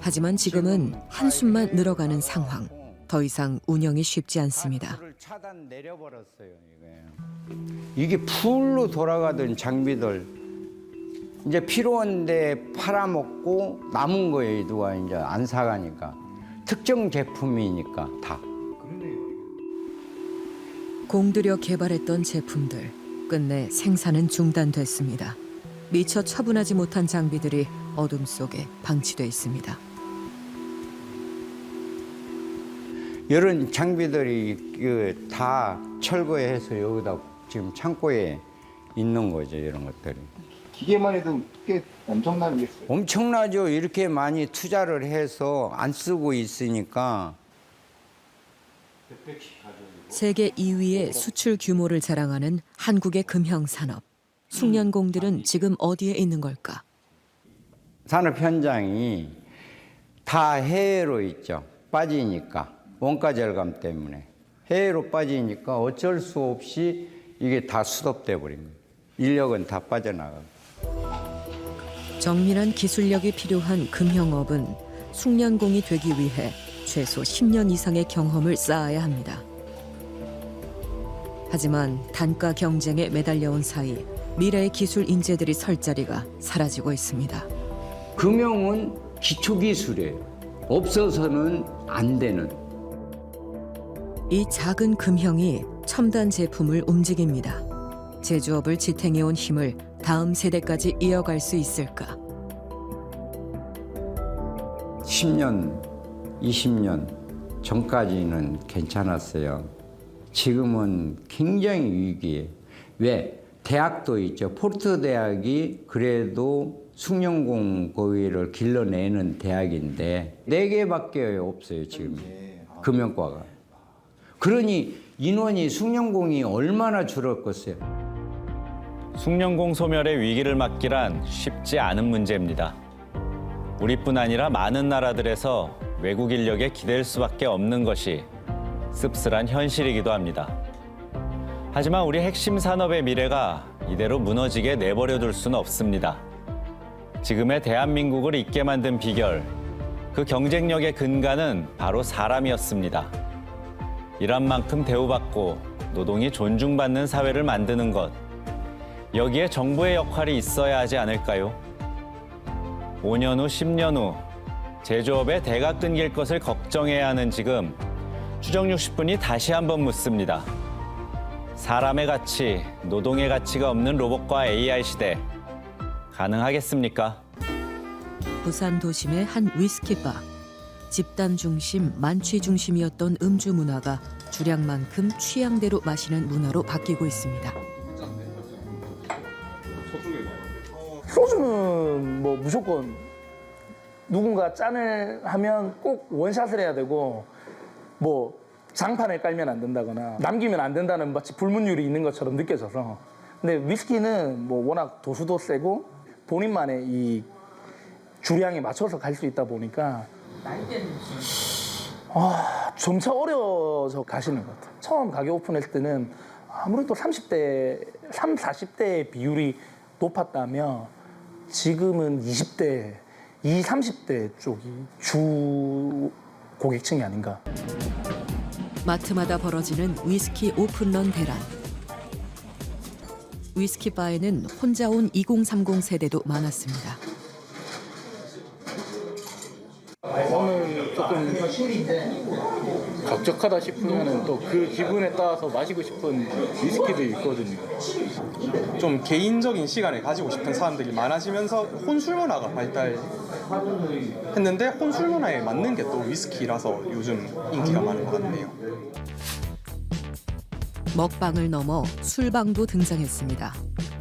하지만 지금은 한숨만 늘어가는 상황. 더 이상 운영이 쉽지 않습니다. 차단 내려버렸어요. 이게 풀로 돌아가던 장비들 이제 필요한데 팔아먹고 남은 거예요. 누가 이제 안 사가니까 특정 제품이니까 다. 공들여 개발했던 제품들 끝내 생산은 중단됐습니다. 미처 처분하지 못한 장비들이 어둠 속에 방치돼 있습니다. 이런 장비들이 다 철거해서 여기다 지금 창고에 있는 거죠. 이런 것들이. 기계만 해도 꽤 엄청나겠어요. 엄청나죠. 이렇게 많이 투자를 해서 안 쓰고 있으니까. 세계 2위의 수출 규모를 자랑하는 한국의 금형 산업. 숙련공들은 지금 어디에 있는 걸까? 산업 현장이 다 해외로 있죠. 빠지니까. 원가 절감 때문에. 해외로 빠지니까 어쩔 수 없이 이게 다 수독돼 버린 거예요. 인력은 다 빠져나가고. 정밀한 기술력이 필요한 금형업은 숙련공이 되기 위해 최소 10년 이상의 경험을 쌓아야 합니다. 하지만 단가 경쟁에 매달려온 사이 미래의 기술 인재들이 설 자리가 사라지고 있습니다. 금형은 기초기술이에요. 없어서는 안 되는. 이 작은 금형이 첨단 제품을 움직입니다. 제조업을 지탱해온 힘을 다음 세대까지 이어갈 수 있을까? 10년, 20년 전까지는 괜찮았어요. 지금은 굉장히 위기예요. 왜? 대학도 있죠. 포르투 대학이 그래도 숙련공 고위를 길러내는 대학인데 4개밖에 없어요. 지금 금형과가. 그러니 인원이 숙련공이 얼마나 줄었겠어요. 숙련공 소멸의 위기를 막기란 쉽지 않은 문제입니다. 우리뿐 아니라 많은 나라들에서 외국 인력에 기댈 수밖에 없는 것이 씁쓸한 현실이기도 합니다. 하지만 우리 핵심 산업의 미래가 이대로 무너지게 내버려둘 수는 없습니다. 지금의 대한민국을 있게 만든 비결, 그 경쟁력의 근간은 바로 사람이었습니다. 일한 만큼 대우받고 노동이 존중받는 사회를 만드는 것, 여기에 정부의 역할이 있어야 하지 않을까요? 5년 후, 10년 후 제조업의 대가 끊길 것을 걱정해야 하는 지금 추정 60분이 다시 한번 묻습니다. 사람의 가치, 노동의 가치가 없는 로봇과 AI 시대 가능하겠습니까? 부산 도심의 한 위스키바. 집단 중심, 만취 중심이었던 음주 문화가 주량만큼 취향대로 마시는 문화로 바뀌고 있습니다. 소주는 뭐 무조건 누군가 짠을 하면 꼭 원샷을 해야 되고 뭐 장판을 깔면 안 된다거나 남기면 안 된다는 마치 불문율이 있는 것처럼 느껴져서. 근데 위스키는 뭐 워낙 도수도 세고 본인만의 이 주량에 맞춰서 갈 수 있다 보니까 점차 어려워져 가시는 것 같아요. 처음 가게 오픈했을 때는 아무래도 40대의 비율이 높았다면 지금은 20대, 30대 쪽이 주 고객층이 아닌가. 마트마다 벌어지는 위스키 오픈런 대란. 위스키 바에는 혼자 온 2030 세대도 많았습니다. 오늘 조금 적적하다 싶으면 또 그 기분에 따라서 마시고 싶은 위스키도 있거든요. 좀 개인적인 시간을 가지고 싶은 사람들이 많아지면서 혼술 문화가 발달했는데 혼술 문화에 맞는 게 또 위스키라서 요즘 인기가 많은 것 같네요. 먹방을 넘어 술방도 등장했습니다.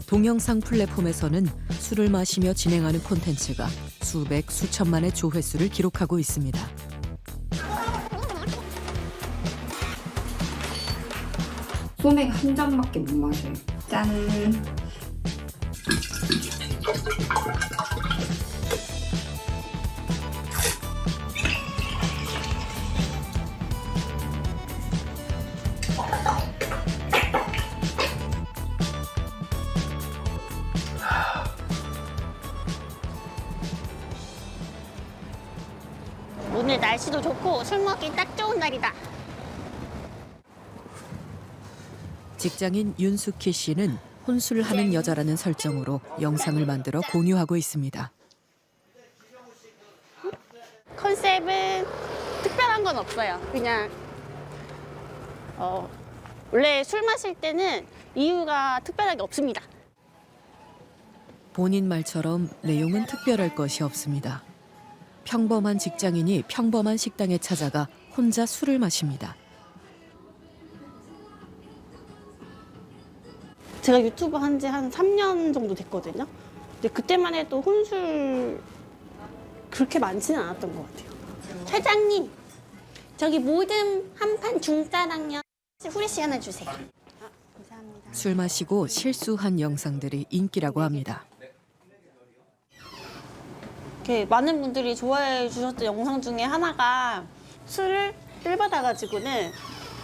동영상 플랫폼에서는 술을 마시며 진행하는 콘텐츠가 수백, 수천만의 조회수를 기록하고 있습니다. 소맥 한 잔밖에 못 마셔요. 짠! 날씨도 좋고 술 먹기 딱 좋은 날이다. 직장인 윤숙희 씨는 혼술하는 여자라는 설정으로 영상을 만들어 공유하고 있습니다. 컨셉은 특별한 건 없어요. 그냥 원래 술 마실 때는 이유가 특별하게 없습니다. 본인 말처럼 내용은 특별할 것이 없습니다. 평범한 직장인이 평범한 식당에 찾아가 혼자 술을 마십니다. 제가 유튜브 한 지 한 3년 정도 됐거든요. 근데 그때만 해도 혼술 그렇게 많지는 않았던 것 같아요. 사장님, 저기 모듬 한 판 중짜랑요. 후레쉬 하나 주세요. 감사합니다. 술 마시고 실수한 영상들이 인기라고 합니다. 이렇게 많은 분들이 좋아해 주셨던 영상 중에 하나가 술을 받아가지고는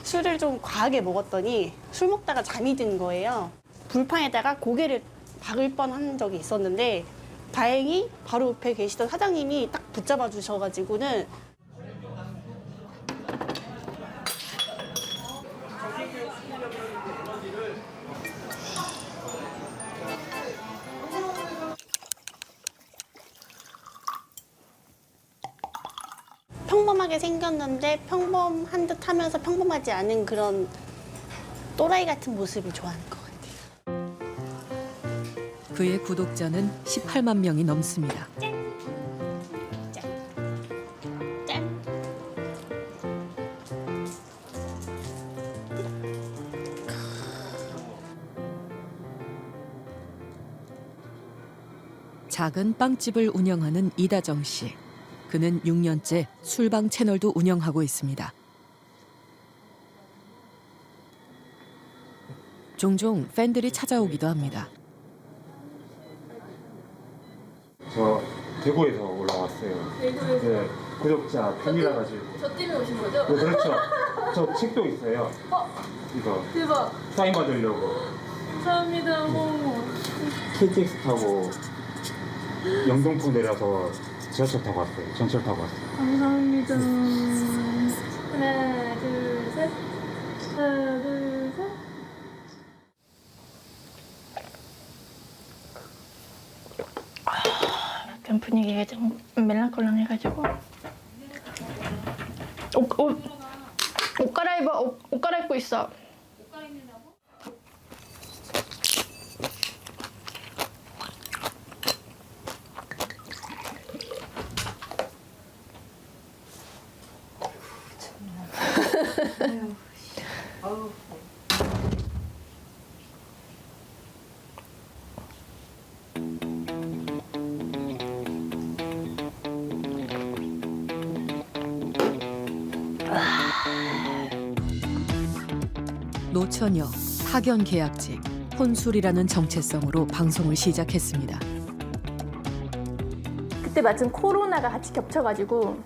술을 좀 과하게 먹었더니 술 먹다가 잠이 든 거예요. 불판에다가 고개를 박을 뻔한 적이 있었는데 다행히 바로 옆에 계시던 사장님이 딱 붙잡아 주셔가지고는 평범하게 생겼는데 평범한 듯 하면서 평범하지 않은 그런 또라이 같은 모습을 좋아하는 것 같아요. 그의 구독자는 18만 명이 넘습니다. 작은 빵집을 운영하는 이다정 씨. 그는 6년째 술방 채널도 운영하고 있습니다. 종종 팬들이 찾아오기도 합니다. 저 대구에서 올라왔어요. 대구에서? 네, 구독자 팬이라 가지고. 저 때문에 오신 거죠? 네, 그렇죠. 저 책도 있어요. 이거 대박. 사인 받으려고. 감사합니다. 어머. KTX 타고 영등포 내려서 지하철 타고 왔어요. 전철 타고 왔어요. 감사합니다. 하나, 둘, 셋. 하나, 둘, 셋. 약간 분위기가 좀 멜랑콜랑해가지고 옷 갈아입고 있어. 노처녀, 파견 계약직, 혼술이라는 정체성으로 방송을 시작했습니다. 그때 마침 코로나가 같이 겹쳐가지고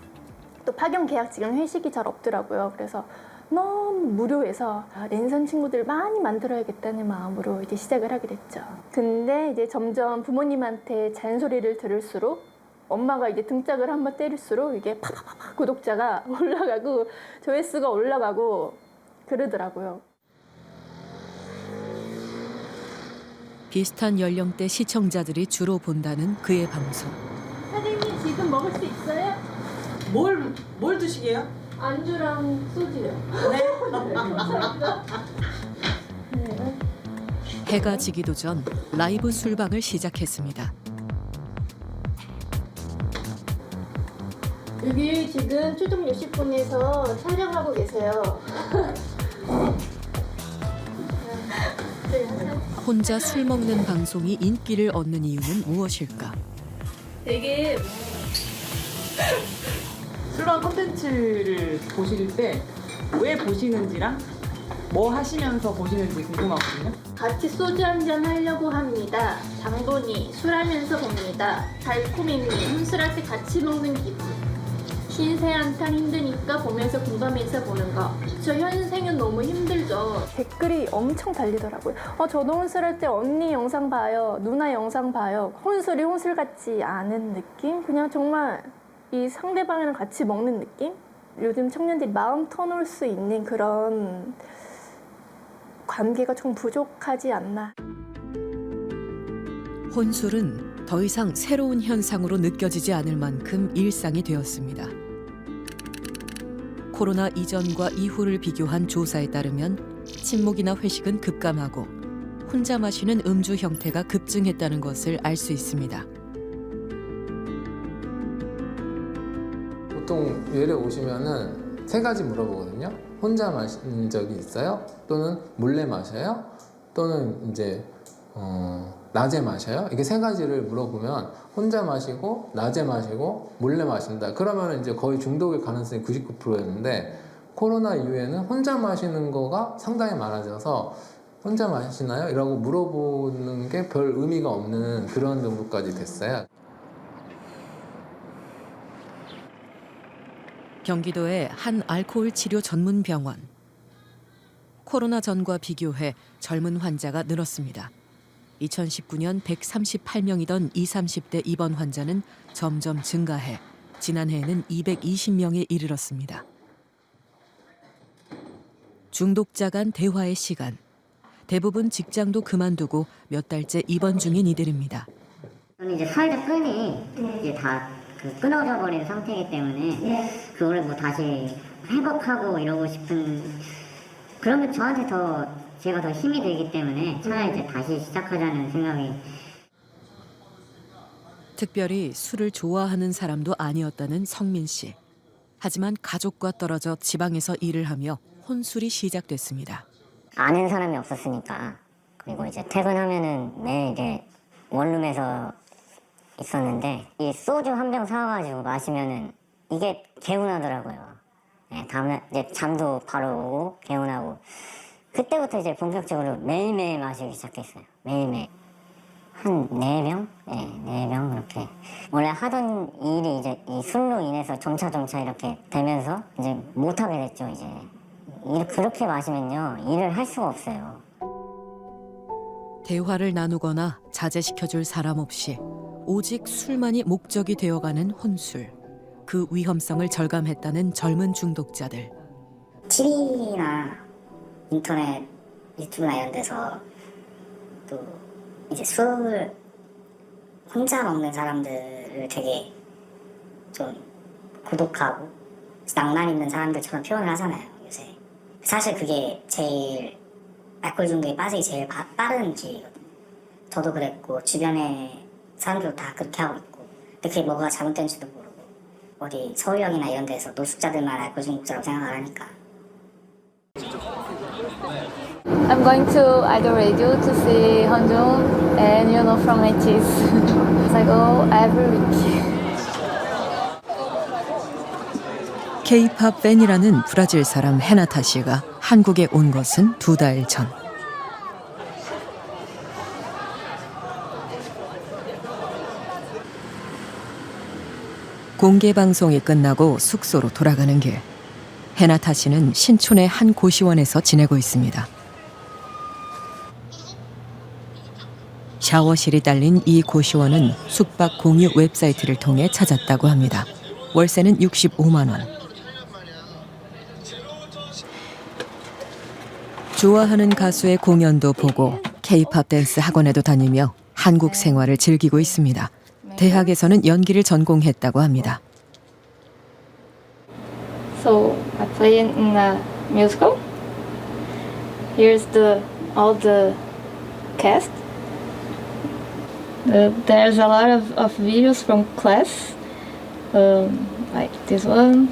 또 파견 계약직은 회식이 잘 없더라고요. 그래서 너무 무료해서 랜선 친구들 많이 만들어야겠다는 마음으로 이제 시작을 하게 됐죠. 근데 이제 점점 부모님한테 잔소리를 들을수록 엄마가 이제 등짝을 한번 때릴수록 이게 팍팍팍 구독자가 올라가고 조회수가 올라가고 그러더라고요. 비슷한 연령대 시청자들이 주로 본다는 그의 방송. 사장님 지금 먹을 수 있어요? 뭘 드시게요? 안주랑 소주요. 네. 해가 지기도 전 라이브 술방을 시작했습니다. 여기 지금 최종 60분에서 촬영하고 계세요. 혼자 술 먹는 방송이 인기를 얻는 이유는 무엇일까? 되게 술방 콘텐츠를 보실 때 왜 보시는지랑 뭐 하시면서 보시는지 궁금하거든요. 같이 소주 한잔 하려고 합니다. 장본이 술하면서 봅니다. 달콤이님 혼술할 때 같이 먹는 기분. 신세 한탄 힘드니까 보면서 공감해서 보는 거. 저 현생은 너무 힘들죠. 댓글이 엄청 달리더라고요. 저도 혼술할 때 언니 영상 봐요. 누나 영상 봐요. 혼술이 혼술 같지 않은 느낌? 그냥 정말 이 상대방이랑 같이 먹는 느낌? 요즘 청년들이 마음 터놓을 수 있는 그런 관계가 좀 부족하지 않나. 혼술은 더 이상 새로운 현상으로 느껴지지 않을 만큼 일상이 되었습니다. 코로나 이전과 이후를 비교한 조사에 따르면 친목이나 회식은 급감하고 혼자 마시는 음주 형태가 급증했다는 것을 알 수 있습니다. 보통 예를 오시면은 3가지 물어보거든요. 혼자 마신 적이 있어요? 또는 몰래 마셔요? 또는 이제 낮에 마셔요? 이게 3가지를 물어보면 혼자 마시고 낮에 마시고 몰래 마신다. 그러면 이제 거의 중독의 가능성이 99%였는데 코로나 이후에는 혼자 마시는 거가 상당히 많아져서 혼자 마시나요? 이라고 물어보는 게 별 의미가 없는 그런 정도까지 됐어요. 경기도의 한 알코올 치료 전문 병원. 코로나 전과 비교해 젊은 환자가 늘었습니다. 2019년 138명이던 20, 30대 입원 환자는 점점 증가해 지난해에는 220명에 이르렀습니다. 중독자 간 대화의 시간. 대부분 직장도 그만두고 몇 달째 입원 중인 이들입니다. 저는 이제 사회적 끈이 이제 다 끊어져 버린 상태이기 때문에 그거를 뭐 다시 회복하고 이러고 싶은 그러면 저한테 제가 더 힘이 되기 때문에 차라리 이제 다시 시작하자는 생각이. 특별히 술을 좋아하는 사람도 아니었다는 성민 씨. 하지만 가족과 떨어져 지방에서 일을 하며 혼술이 시작됐습니다. 아는 사람이 없었으니까. 그리고 이제 퇴근하면은 매일 이제 원룸에서 있었는데 이 소주 한 병 사와가지고 마시면은 이게 개운하더라고요. 네, 다음날 이제 잠도 바로 오고 개운하고 그때부터 이제 본격적으로 매일매일 마시기 시작했어요. 매일매일 한 4병? 네, 4병 그렇게. 원래 하던 일이 이제 이 술로 인해서 점차 이렇게 되면서 이제 못하게 됐죠. 이제 그렇게 마시면요 일을 할 수가 없어요. 대화를 나누거나 자제시켜줄 사람 없이 오직 술만이 목적이 되어가는 혼술. 그 위험성을 절감했다는 젊은 중독자들. TV나 인터넷, 유튜브나 이런 데서 또 이제 술 혼자 먹는 사람들을 되게 좀 고독하고 낭만 있는 사람들처럼 표현을 하잖아요, 요새. 사실 그게 제일 알코올 중독에 빠지기 제일 빠른 길이거든요. 저도 그랬고 주변에 사람들도 다 그렇게 하고 있고. 근데 그게 뭐가 잘못된지도 모르고 어디 서울역이나 이런 데서 노숙자들만 알코올 중독자라고 생각을 하니까. I'm going to Idol Radio to see Hyunjung and from ATEEZ. I go every week. K-팝 팬이라는 브라질 사람 헤나타 씨가 한국에 온 것은 2달 전. 공개 방송이 끝나고 숙소로 돌아가는 길. 헤나타 씨는 신촌의 한 고시원에서 지내고 있습니다. 샤워실이 딸린 이 고시원은 숙박 공유 웹사이트를 통해 찾았다고 합니다. 월세는 65만 원. 좋아하는 가수의 공연도 보고 K-팝 댄스 학원에도 다니며 한국 생활을 즐기고 있습니다. 대학에서는 연기를 전공했다고 합니다. So I play in a musical. Here's all the cast. There's a lot of videos from class, like this one.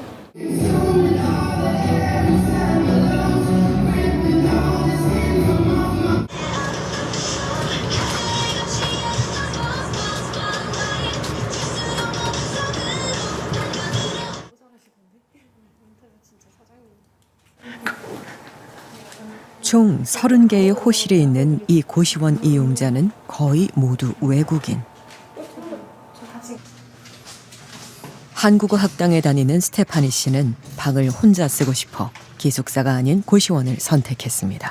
총 30개의 호실이 있는 이 고시원 이용자는 거의 모두 외국인. 한국어 학당에 다니는 스테파니 씨는 방을 혼자 쓰고 싶어 기숙사가 아닌 고시원을 선택했습니다.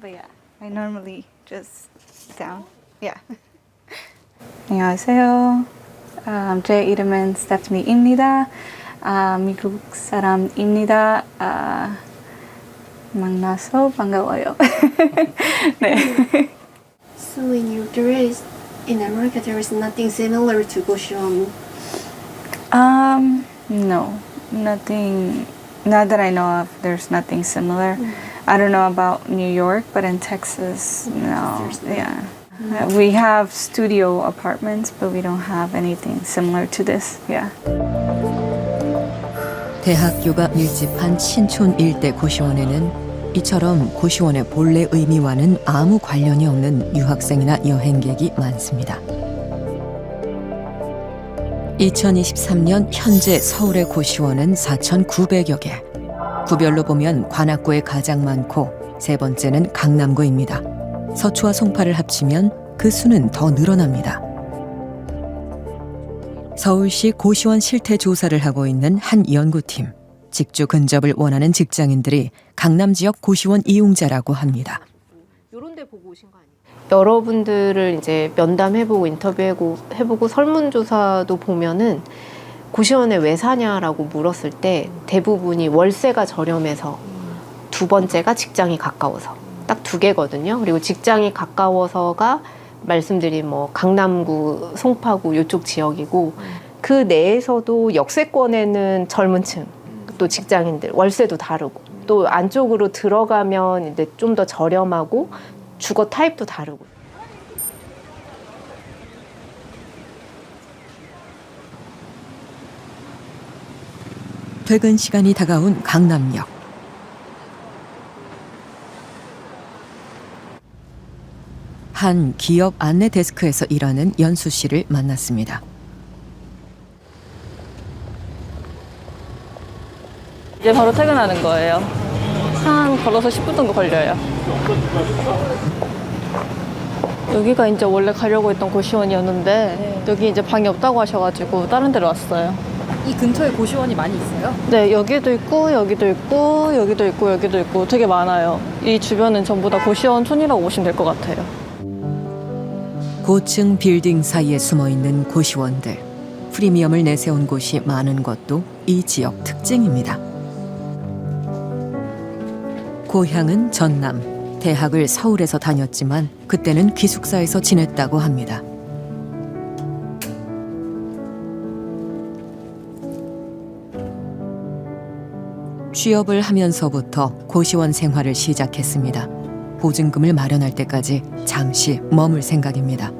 But yeah, I normally just sit down. Yeah. 안녕하세요. 제 이름은 스테프니입니다. 미국 사람입니다. 만나서 반가워요. 네. So in your dress in America, there is nothing similar to Goshon. No, nothing. Not that I know of. There's nothing similar. I don't know about New York, but in Texas, no. Yeah. We have studio apartments, but we don't have anything similar to this. Yeah. 대학교가 밀집한 신촌 일대 고시원에는 이처럼 고시원의 본래 의미와는 아무 관련이 없는 유학생이나 여행객이 많습니다. 2023년 현재 서울의 고시원은 4,900여 개. 구별로 보면 관악구에 가장 많고 세 번째는 강남구입니다. 서초와 송파를 합치면 그 수는 더 늘어납니다. 서울시 고시원 실태 조사를 하고 있는 한 연구팀. 직주 근접을 원하는 직장인들이 강남 지역 고시원 이용자라고 합니다. 이런 데 보고 오신 거 아니에요? 여러분들을 이제 면담해보고 인터뷰해보고 설문조사도 보면은 고시원에 왜 사냐라고 물었을 때 대부분이 월세가 저렴해서 두 번째가 직장이 가까워서 딱 두 개거든요. 그리고 직장이 가까워서가 말씀드린 뭐 강남구, 송파구 이쪽 지역이고 그 내에서도 역세권에는 젊은 층 또 직장인들 월세도 다르고 또 안쪽으로 들어가면 이제 좀 더 저렴하고 주거 타입도 다르고. 퇴근 시간이 다가온 강남역. 한 기업 안내 데스크에서 일하는 연수 씨를 만났습니다. 이제 바로 퇴근하는 거예요. 한 걸어서 10분 정도 걸려요. 여기가 이제 원래 가려고 했던 고시원이었는데 여기 이제 방이 없다고 하셔가지고 다른 데로 왔어요. 이 근처에 고시원이 많이 있어요? 네, 여기도 있고 여기도 있고 여기도 있고 여기도 있고 되게 많아요. 이 주변은 전부 다 고시원촌이라고 보시면 될 것 같아요. 고층 빌딩 사이에 숨어있는 고시원들. 프리미엄을 내세운 곳이 많은 것도 이 지역 특징입니다. 고향은 전남, 대학을 서울에서 다녔지만 그때는 기숙사에서 지냈다고 합니다. 취업을 하면서부터 고시원 생활을 시작했습니다. 보증금을 마련할 때까지 잠시 머물 생각입니다.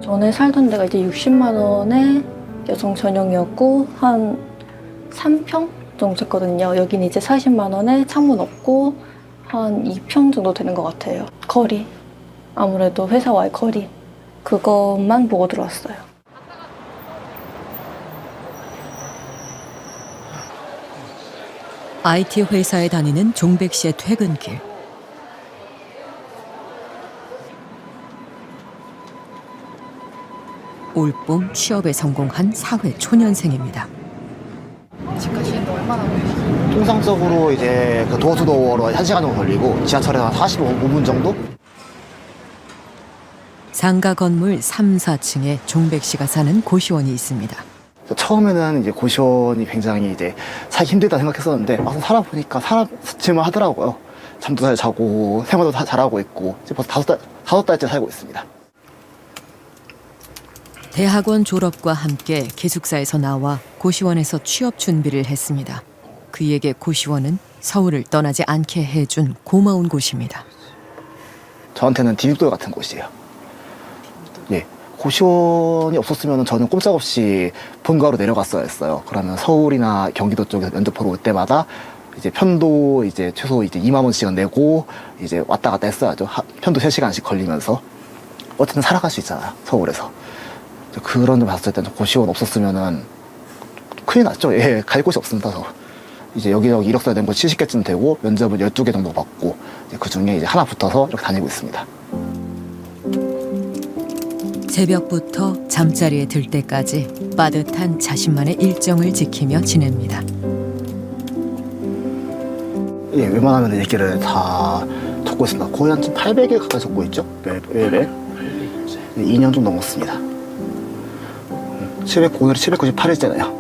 전에 살던 데가 이제 60만 원에 여성 전용이었고 한 3평 정도 됐거든요. 여기는 이제 40만 원에 창문 없고 한 2평 정도 되는 것 같아요. 거리, 아무래도 회사와의 거리 그것만 보고 들어왔어요. IT 회사에 다니는 종백 씨의 퇴근길. 올봄 취업에 성공한 사회 초년생입니다. 집 가시는데 얼마나 걸리세요? 통상적으로 이제 그 도어투도어로 1시간 정도 걸리고 지하철에 한 45분 정도? 상가 건물 3, 4층에 종백 씨가 사는 고시원이 있습니다. 처음에는 이제 고시원이 굉장히 이제 살기 힘들다 생각했었는데 막상 살아보니까 살았을만 하더라고요. 잠도 잘 자고 생활도 다 잘하고 있고 이제 벌써 5달째 살고 있습니다. 대학원 졸업과 함께 기숙사에서 나와 고시원에서 취업 준비를 했습니다. 그에게 고시원은 서울을 떠나지 않게 해준 고마운 곳입니다. 저한테는 디딤돌 같은 곳이에요. 예. 고시원이 없었으면 저는 꼼짝없이 본가로 내려갔어야 했어요. 그러면 서울이나 경기도 쪽에서 면접 보러 올 때마다 이제 편도 이제 최소 이제 2만 원씩은 내고 이제 왔다 갔다 했어야죠. 편도 3시간씩 걸리면서 어쨌든 살아갈 수 있잖아요. 서울에서. 그런 점 봤을 때는 고시원 없었으면은 큰일 났죠. 예, 갈 곳이 없습니다. 이제 여기저기 이력서 낸 거 70개쯤 되고 면접은 12개 정도 받고 그 중에 이제 하나 붙어서 이렇게 다니고 있습니다. 새벽부터 잠자리에 들 때까지 빠듯한 자신만의 일정을 지키며 지냅니다. 예, 웬만하면 얘기를 다 적고 있습니다. 거의 한 800개 가까이 적고 있죠. 매일. 2년 좀 넘었습니다. 오늘 798일째네요.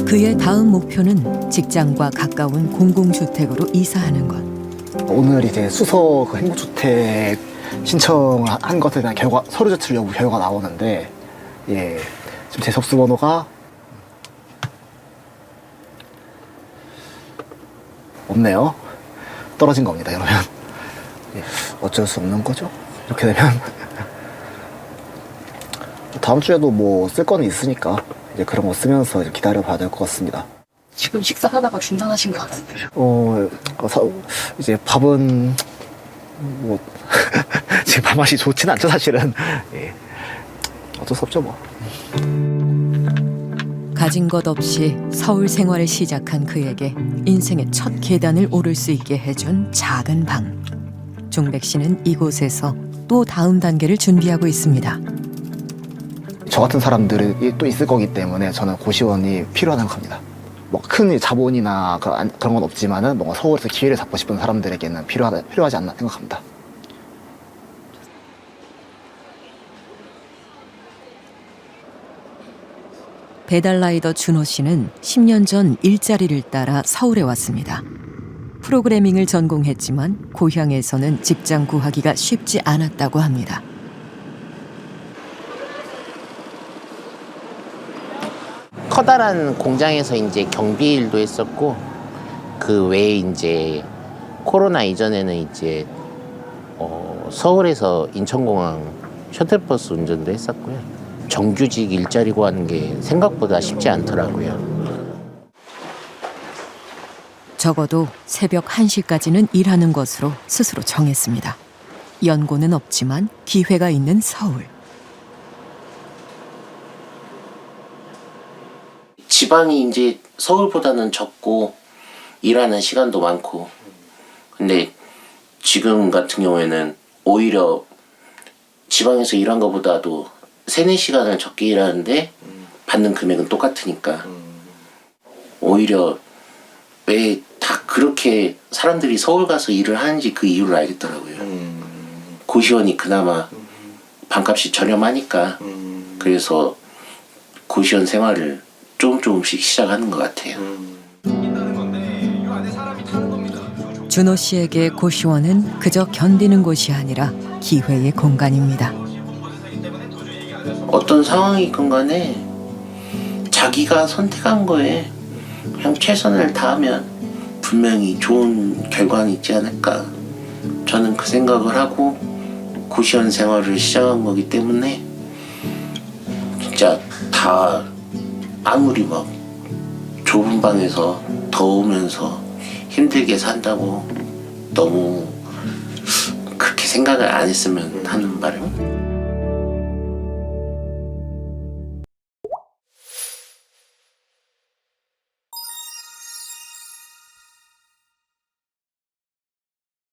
그의 다음 목표는 직장과 가까운 공공주택으로 이사하는 것. 오늘 이제 수서 그 행복주택 신청한 것에 대한 결과, 서류 제출 여부 결과가 나오는데, 예, 지금 제 접수 번호가 없네요. 떨어진 겁니다, 이러면. 예, 어쩔 수 없는 거죠. 이렇게 되면. 다음 주에도 뭐 쓸 거는 있으니까 이제 그런 거 쓰면서 이제 기다려 봐야 될 것 같습니다. 지금 식사하다가 중단하신 것 같은데. 이제 밥은 뭐 지금 밥맛이 좋진 않죠, 사실은. 예. 어쩔 수 없죠, 뭐. 가진 것 없이 서울 생활을 시작한 그에게 인생의 첫 계단을 오를 수 있게 해준 작은 방. 종백 씨는 이곳에서 또 다음 단계를 준비하고 있습니다. 저 같은 사람들이 또 있을 거기 때문에 저는 고시원이 필요하다고 생각합니다. 뭐 큰 자본이나 그런 건 없지만은 뭔가 서울에서 기회를 잡고 싶은 사람들에게는 필요하지 않나 생각합니다. 배달라이더 준호 씨는 10년 전 일자리를 따라 서울에 왔습니다. 프로그래밍을 전공했지만 고향에서는 직장 구하기가 쉽지 않았다고 합니다. 커다란 공장에서 이제 경비 일도 했었고, 그 외에 이제 코로나 이전에는 이제 서울에서 인천공항 셔틀버스 운전도 했었고요. 정규직 일자리 구하는 게 생각보다 쉽지 않더라고요. 적어도 새벽 1시까지는 일하는 것으로 스스로 정했습니다. 연고는 없지만 기회가 있는 서울. 지방이 이제 서울보다는 적고 일하는 시간도 많고, 근데 지금 같은 경우에는 오히려 지방에서 일한 것보다도 3-4시간을 적게 일하는데 받는 금액은 똑같으니까 오히려 왜 다 그렇게 사람들이 서울 가서 일을 하는지 그 이유를 알겠더라고요. 고시원이 그나마 방값이 저렴하니까. 그래서 고시원 생활을 조금씩 시작하는 것 같아요. 준호 씨에게 고시원은 그저 견디는 곳이 아니라 기회의 공간입니다. 어떤 상황이건 간에 자기가 선택한 거에 그냥 최선을 다하면 분명히 좋은 결과는 있지 않을까. 저는 그 생각을 하고 고시원 생활을 시작한 거기 때문에 진짜 다 아무리 막 좁은 방에서 더우면서 힘들게 산다고 너무 그렇게 생각을 안 했으면 하는 바람.